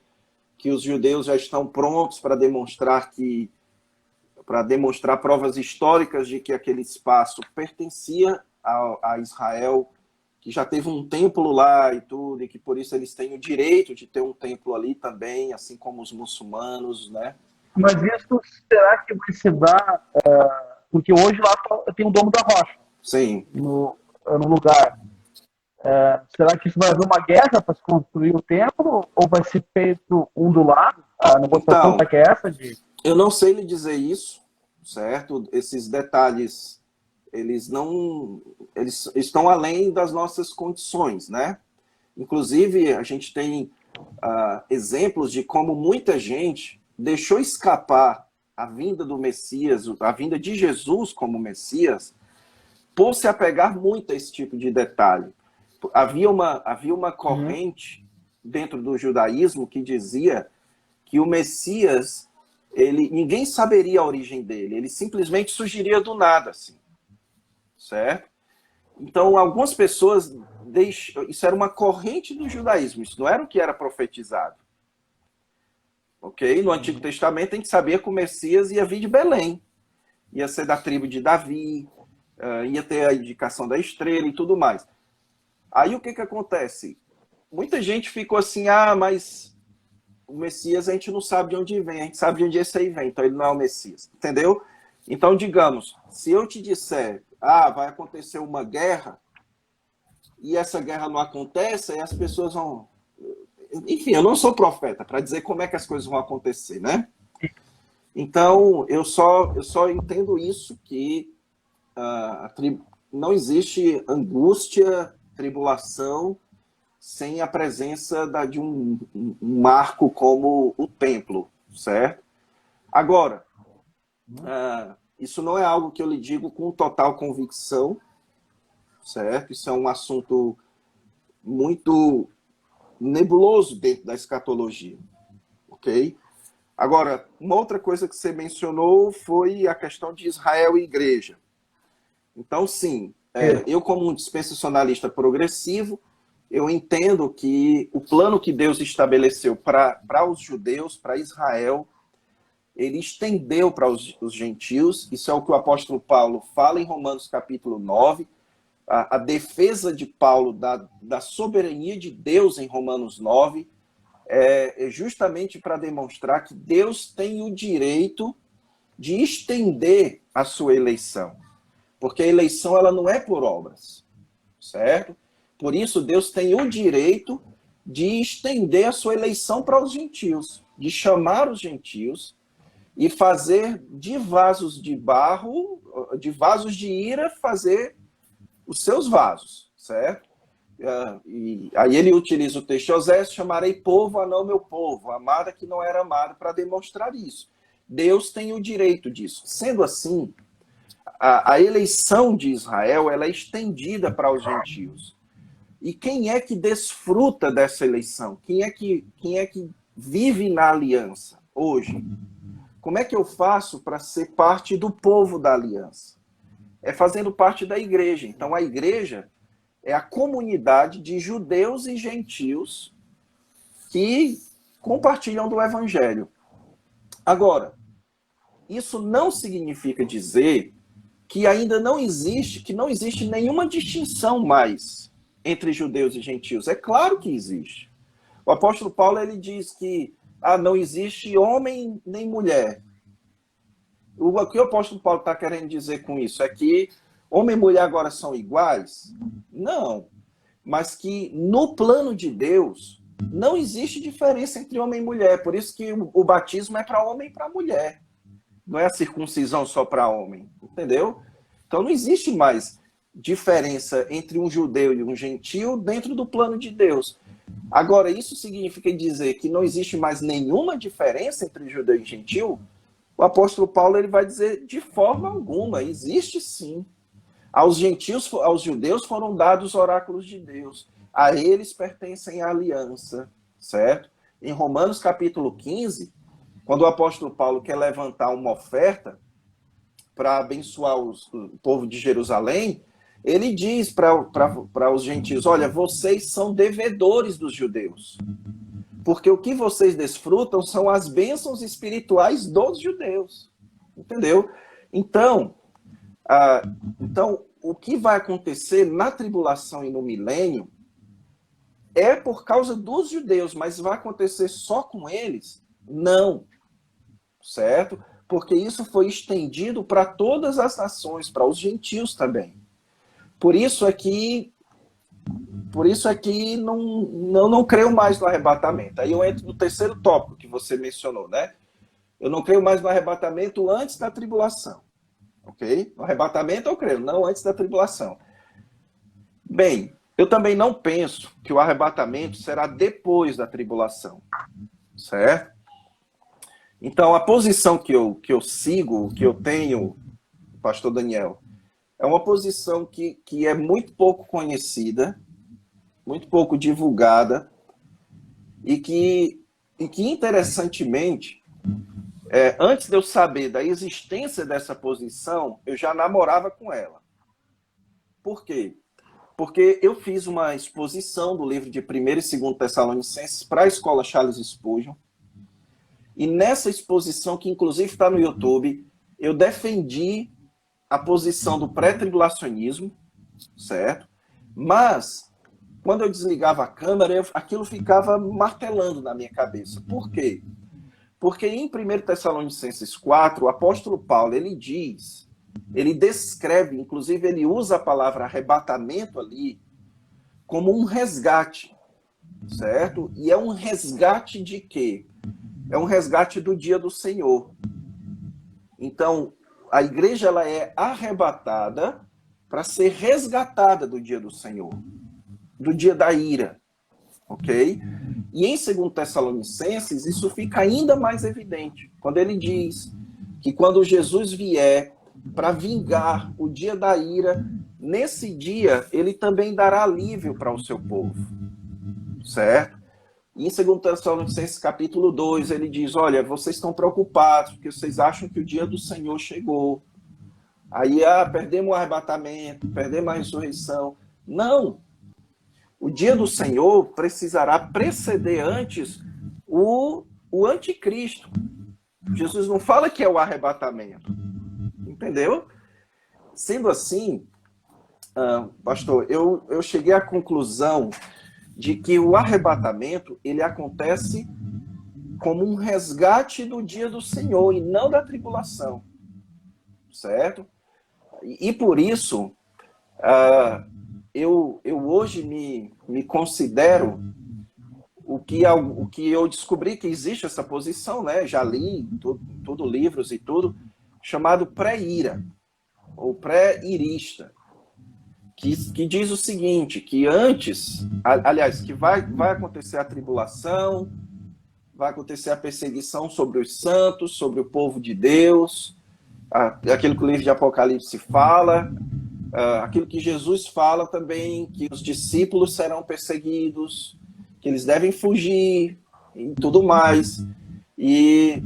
que os judeus já estão prontos para demonstrar provas históricas de que aquele espaço pertencia a Israel, que já teve um templo lá e tudo, e que por isso eles têm o direito de ter um templo ali também, assim como os muçulmanos, né? Mas isso será que vai se dar... porque hoje lá tem o Domo da Rocha. Sim. No lugar. Será que isso vai haver uma guerra para se construir o templo? Ou vai ser feito um do lado? A negociação que é essa de... Eu não sei lhe dizer isso, certo? Esses detalhes, eles estão além das nossas condições, né? Inclusive, a gente tem exemplos de como muita gente deixou escapar a vinda do Messias, a vinda de Jesus como Messias, por se apegar muito a esse tipo de detalhe. Havia uma corrente dentro do judaísmo que dizia que o Messias, ninguém saberia a origem dele, ele simplesmente surgiria do nada, assim, certo? Então, algumas pessoas isso era uma corrente do judaísmo, isso não era o que era profetizado. Ok? No Antigo Testamento a gente sabia que o Messias ia vir de Belém, ia ser da tribo de Davi, ia ter a indicação da estrela e tudo mais. Aí o que acontece? Muita gente ficou assim, mas o Messias a gente não sabe de onde vem, a gente sabe de onde esse aí vem, então ele não é o Messias, entendeu? Então, digamos, se eu te disser, vai acontecer uma guerra, e essa guerra não acontece, aí as pessoas vão... Enfim, eu não sou profeta para dizer como é que as coisas vão acontecer, né? Então, eu só entendo isso, que não existe angústia, tribulação, sem a presença de um marco como o templo, certo? Agora, isso não é algo que eu lhe digo com total convicção, certo? Isso é um assunto muito nebuloso dentro da escatologia, ok? Agora, uma outra coisa que você mencionou foi a questão de Israel e igreja. Então, sim, eu como um dispensacionalista progressivo, eu entendo que o plano que Deus estabeleceu para os judeus, para Israel, ele estendeu para os gentios. Isso é o que o apóstolo Paulo fala em Romanos capítulo 9, a defesa de Paulo da soberania de Deus em Romanos 9 é justamente para demonstrar que Deus tem o direito de estender a sua eleição. Porque a eleição ela não é por obras, certo? Por isso Deus tem o direito de estender a sua eleição para os gentios, de chamar os gentios e fazer de vasos de barro, de vasos de ira, fazer os seus vasos, certo? E aí ele utiliza o texto Osés, chamarei povo a não meu povo, amada que não era amada, para demonstrar isso. Deus tem o direito disso. Sendo assim, a eleição de Israel ela é estendida para os gentios. E quem é que desfruta dessa eleição? Quem é que vive na aliança hoje? Como é que eu faço para ser parte do povo da aliança? É fazendo parte da igreja. Então, a igreja é a comunidade de judeus e gentios que compartilham do evangelho. Agora, isso não significa dizer que ainda não existe nenhuma distinção mais entre judeus e gentios. É claro que existe. O apóstolo Paulo ele diz que não existe homem nem mulher. O que o apóstolo Paulo está querendo dizer com isso? É que homem e mulher agora são iguais? Não. Mas que no plano de Deus não existe diferença entre homem e mulher. Por isso que o batismo é para homem e para mulher. Não é a circuncisão só para homem. Entendeu? Então não existe mais diferença entre um judeu e um gentio dentro do plano de Deus. Agora, isso significa dizer que não existe mais nenhuma diferença entre judeu e gentio? O apóstolo Paulo ele vai dizer de forma alguma, existe sim. Aos gentios, aos judeus foram dados oráculos de Deus. A eles pertencem a aliança, certo? Em Romanos capítulo 15, quando o apóstolo Paulo quer levantar uma oferta para abençoar o povo de Jerusalém, ele diz para os gentios, olha, vocês são devedores dos judeus. Porque o que vocês desfrutam são as bênçãos espirituais dos judeus. Entendeu? Então, o que vai acontecer na tribulação e no milênio é por causa dos judeus, mas vai acontecer só com eles? Não. Certo? Porque isso foi estendido para todas as nações, para os gentios também. Por isso é que não creio mais no arrebatamento. Aí eu entro no terceiro tópico que você mencionou, né? Eu não creio mais no arrebatamento antes da tribulação. Ok? No arrebatamento eu creio, não antes da tribulação. Bem, eu também não penso que o arrebatamento será depois da tribulação. Certo? Então, a posição que eu sigo, que eu tenho, pastor Daniel, é uma posição que é muito pouco conhecida, muito pouco divulgada, e que interessantemente, antes de eu saber da existência dessa posição, eu já namorava com ela. Por quê? Porque eu fiz uma exposição do livro de 1º e 2º Tessalonicenses para a escola Charles Spurgeon, e nessa exposição, que inclusive está no YouTube, eu defendi a posição do pré-tribulacionismo, certo? Mas, quando eu desligava a câmera, aquilo ficava martelando na minha cabeça. Por quê? Porque em 1 Tessalonicenses 4, o apóstolo Paulo, ele descreve, inclusive ele usa a palavra arrebatamento ali, como um resgate, certo? E é um resgate de quê? É um resgate do dia do Senhor. Então, a igreja ela é arrebatada para ser resgatada do dia do Senhor, do dia da ira, ok? E em 2 Tessalonicenses, isso fica ainda mais evidente, quando ele diz que quando Jesus vier para vingar o dia da ira, nesse dia ele também dará alívio para o seu povo, certo? E em 2 Tessalonicenses capítulo 2, ele diz, olha, vocês estão preocupados, porque vocês acham que o dia do Senhor chegou. Aí, perdemos o arrebatamento, perdemos a ressurreição. Não! O dia do Senhor precisará preceder antes o anticristo. Jesus não fala que é o arrebatamento. Entendeu? Sendo assim, pastor, eu cheguei à conclusão de que o arrebatamento, ele acontece como um resgate do dia do Senhor e não da tribulação, certo? E por isso, eu hoje me considero o que eu descobri que existe essa posição, né? Já li tudo livros e tudo, chamado pré-ira, ou pré-irista, que diz o seguinte, que antes, aliás, que vai acontecer a tribulação, vai acontecer a perseguição sobre os santos, sobre o povo de Deus, aquilo que o livro de Apocalipse fala, aquilo que Jesus fala também, que os discípulos serão perseguidos, que eles devem fugir e tudo mais. E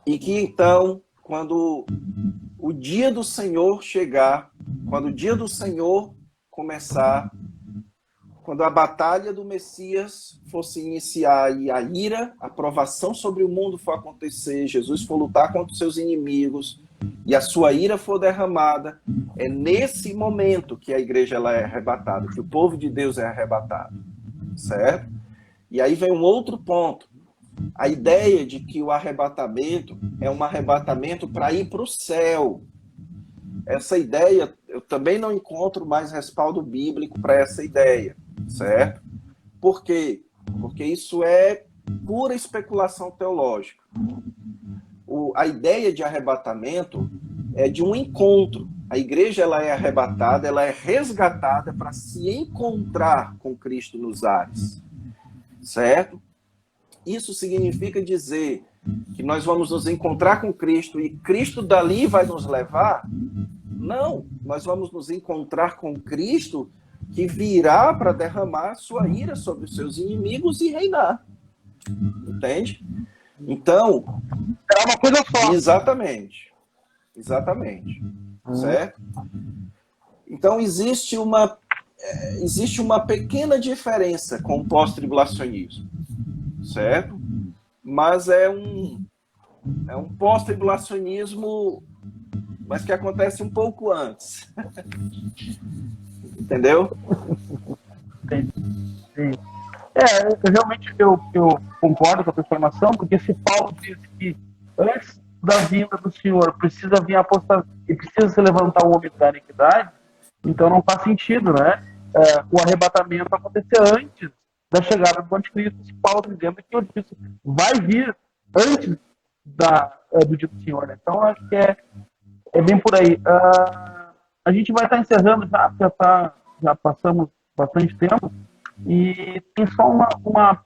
que então, quando o dia do Senhor chegar, quando o dia do Senhor começar, quando a batalha do Messias fosse iniciar e a ira, a provação sobre o mundo for acontecer, Jesus for lutar contra os seus inimigos e a sua ira for derramada, é nesse momento que a igreja ela é arrebatada, que o povo de Deus é arrebatado, certo? E aí vem um outro ponto. A ideia de que o arrebatamento é um arrebatamento para ir para o céu. Essa ideia, eu também não encontro mais respaldo bíblico para essa ideia, certo? Por quê? Porque isso é pura especulação teológica. A ideia de arrebatamento é de um encontro. A igreja ela é arrebatada, ela é resgatada para se encontrar com Cristo nos ares, certo? Isso significa dizer que nós vamos nos encontrar com Cristo e Cristo dali vai nos levar? Não, nós vamos nos encontrar com Cristo que virá para derramar sua ira sobre os seus inimigos e reinar. Entende? Então... é uma coisa só. Exatamente. Certo? Então existe uma pequena diferença com o pós-tribulacionismo. Certo? Mas é um pós-tribulacionismo, mas que acontece um pouco antes. Entendeu? Sim. Realmente eu concordo com a tua informação, porque se Paulo diz que antes da vinda do Senhor precisa vir a apostasia e precisa se levantar o homem da iniquidade, então não faz sentido, né? O arrebatamento acontecer antes da chegada do anticristo, se Paulo está dizendo que o anticristo vai vir antes do dia do Senhor, né? Então acho que é bem por aí. A gente vai estar encerrando, já passamos bastante tempo, e tem só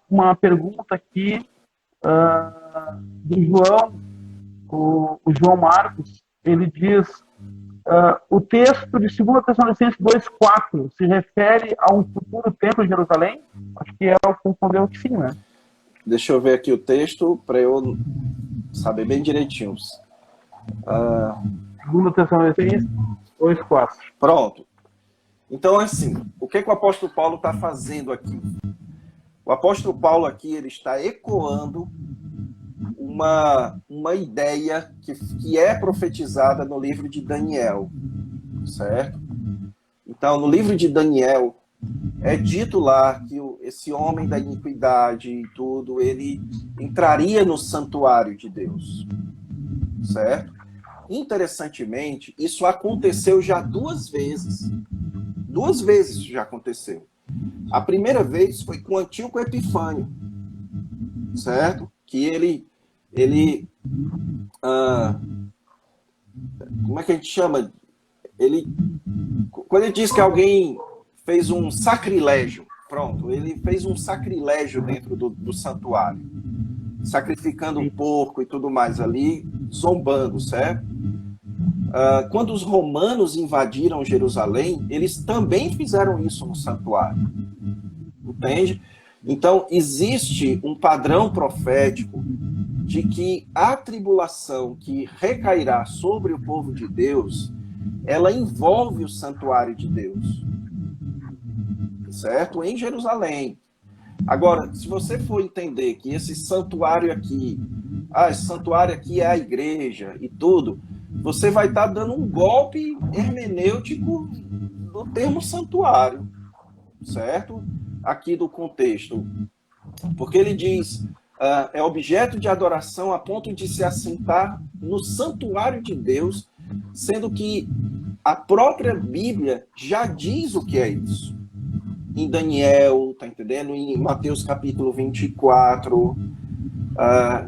uma pergunta aqui do João, o João Marcos. Ele diz: o texto de 2 Tessalonicenses 2,4 se refere a um futuro templo em Jerusalém? Acho que respondeu que sim, né? Deixa eu ver aqui o texto para eu saber bem direitinho. 2 Tessalonicenses 2,4. Pronto. Então, assim, o que o apóstolo Paulo está fazendo aqui? O apóstolo Paulo aqui ele está ecoando uma ideia que é profetizada no livro de Daniel, certo? Então, no livro de Daniel, é dito lá que esse homem da iniquidade e tudo, ele entraria no santuário de Deus, certo? Interessantemente, isso aconteceu já 2 vezes. 2 vezes isso já aconteceu. A primeira vez foi com Antíoco Epifânio, certo? Que ele como é que a gente chama? Quando ele diz que alguém fez um sacrilégio, pronto, ele fez um sacrilégio dentro do santuário, sacrificando um porco e tudo mais ali, zombando, certo? Quando os romanos invadiram Jerusalém, eles também fizeram isso no santuário. Entende? Então, existe um padrão profético de que a tribulação que recairá sobre o povo de Deus, ela envolve o santuário de Deus. Certo? Em Jerusalém. Agora, se você for entender que esse santuário aqui é a igreja e tudo, você vai estar dando um golpe hermenêutico do termo santuário, certo? Aqui do contexto. Porque ele diz, é objeto de adoração a ponto de se assentar no santuário de Deus, sendo que a própria Bíblia já diz o que é isso. Em Daniel, tá entendendo? Em Mateus capítulo 24.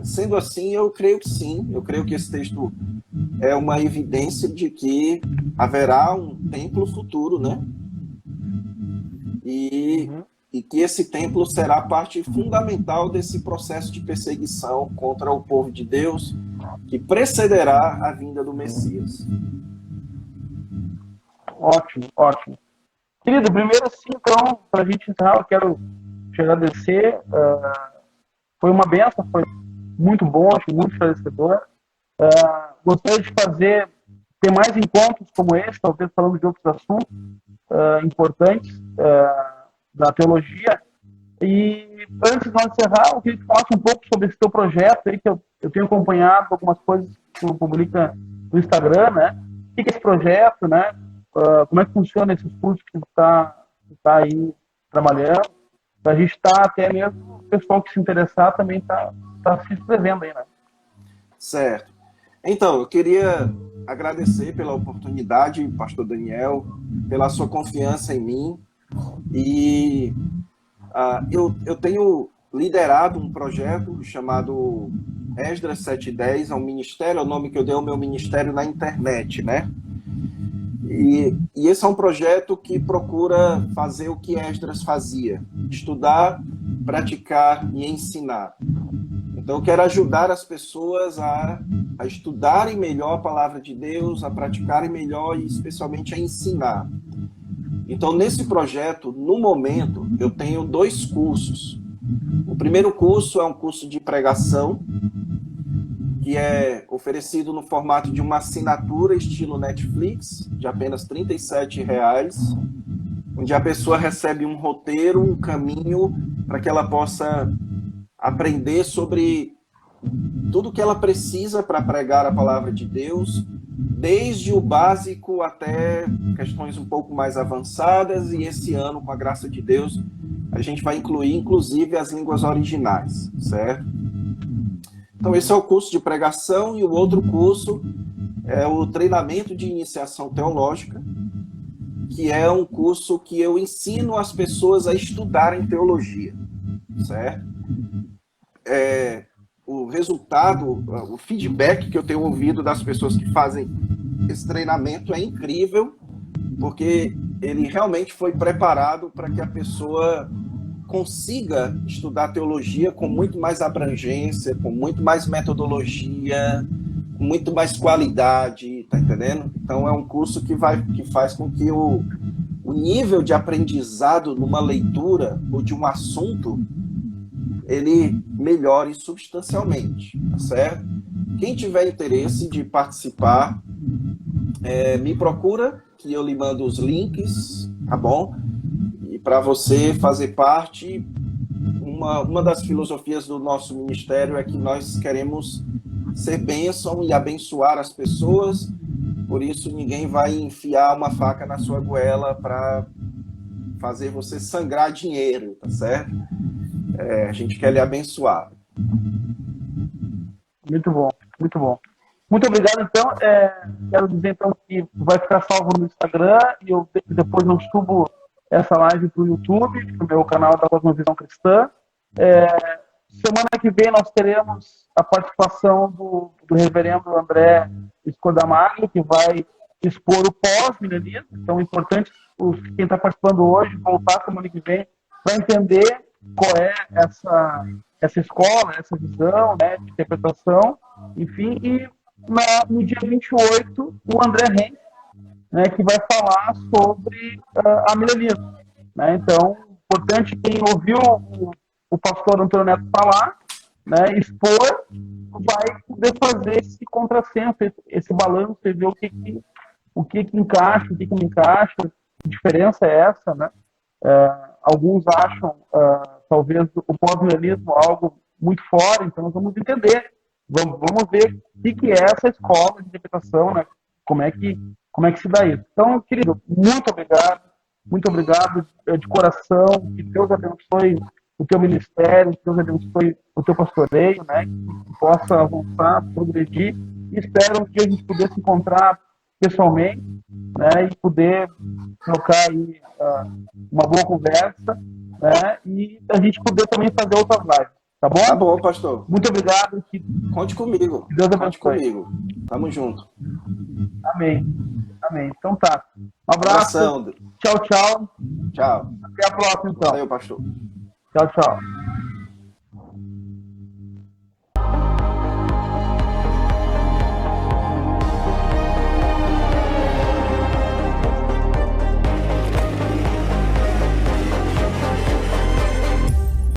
Sendo assim, eu creio que sim. Eu creio que esse texto é uma evidência de que haverá um templo futuro, né? E que esse templo será parte fundamental desse processo de perseguição contra o povo de Deus, que precederá a vinda do Messias. Ótimo, ótimo. Querido, primeiro assim, então, para a gente encerrar, eu quero te agradecer. Foi uma benção, foi muito bom, acho muito esclarecedor. Gostaria de ter mais encontros como esse, talvez falando de outros assuntos importantes da teologia. E antes de nós encerrar, eu queria que falasse um pouco sobre esse teu projeto aí, que eu tenho acompanhado algumas coisas que tu publica no Instagram, né? O que é esse projeto, né? Como é que funciona esses cursos que tu tá aí trabalhando? A gente está até mesmo, o pessoal que se interessar também tá se inscrevendo aí, né? Certo. Então, eu queria agradecer pela oportunidade, pastor Daniel, pela sua confiança em mim. E eu tenho liderado um projeto chamado Esdras 710, é um ministério, é o nome que eu dei ao meu ministério na internet, né? E esse é um projeto que procura fazer o que Esdras fazia: estudar, praticar e ensinar. Então, eu quero ajudar as pessoas a estudarem melhor a palavra de Deus, a praticarem melhor e, especialmente, a ensinar. Então, nesse projeto, no momento, eu tenho 2 cursos. O primeiro curso é um curso de pregação, que é oferecido no formato de uma assinatura estilo Netflix, de apenas R$ 37,00, onde a pessoa recebe um roteiro, um caminho, para que ela possa aprender sobre tudo que ela precisa para pregar a palavra de Deus, desde o básico até questões um pouco mais avançadas, e esse ano, com a graça de Deus, a gente vai incluir, inclusive, as línguas originais, certo? Então, esse é o curso de pregação, e o outro curso é o treinamento de iniciação teológica, que é um curso que eu ensino as pessoas a estudarem teologia, certo? O resultado, o feedback que eu tenho ouvido das pessoas que fazem esse treinamento é incrível, porque ele realmente foi preparado para que a pessoa consiga estudar teologia com muito mais abrangência, com muito mais metodologia, com muito mais qualidade, tá entendendo? Então é um curso que faz com que o nível de aprendizado numa leitura ou de um assunto ele melhore substancialmente, tá certo? Quem tiver interesse de participar, me procura, que eu lhe mando os links, tá bom? E para você fazer parte, uma das filosofias do nosso ministério é que nós queremos ser bênção e abençoar as pessoas, por isso ninguém vai enfiar uma faca na sua goela para fazer você sangrar dinheiro, tá certo? A gente quer lhe abençoar. Muito bom, muito bom. Muito obrigado, então. Quero dizer, então, que vai ficar salvo no Instagram e depois eu subo essa live para o YouTube, para o meu canal da Cosmovisão Cristã. Semana que vem nós teremos a participação do reverendo André Escodamaglia, que vai expor o pós-milenismo. Então, é importante quem está participando hoje voltar semana que vem para entender qual é essa escola, essa visão, né, de interpretação, enfim, e no dia 28, o André Renz, né, que vai falar sobre amilenismo. Né? Então, importante quem ouviu o pastor Antônio Neto falar, né, expor, vai poder fazer esse contrassenso, esse balanço, e ver o que encaixa, o que não encaixa, que diferença é essa, né? Alguns acham, talvez, o pós-milenismo algo muito fora, então nós vamos entender, vamos ver o que é essa escola de interpretação, né? Como é que se dá isso. Então, querido, muito obrigado de coração, que Deus abençoe o teu ministério, que Deus abençoe o teu pastoreio, né? Que possa avançar, progredir, e espero que a gente pudesse encontrar pessoalmente, né? E poder trocar aí uma boa conversa, né? E a gente poder também fazer outras lives. Tá bom? Tá bom, pastor. Muito obrigado. Conte comigo. Que Deus abençoe. Conte comigo. Tamo junto. Amém. Amém. Então tá. Um abraço. Abração. Tchau, tchau. Tchau. Até a próxima, então. Valeu, pastor. Tchau, tchau.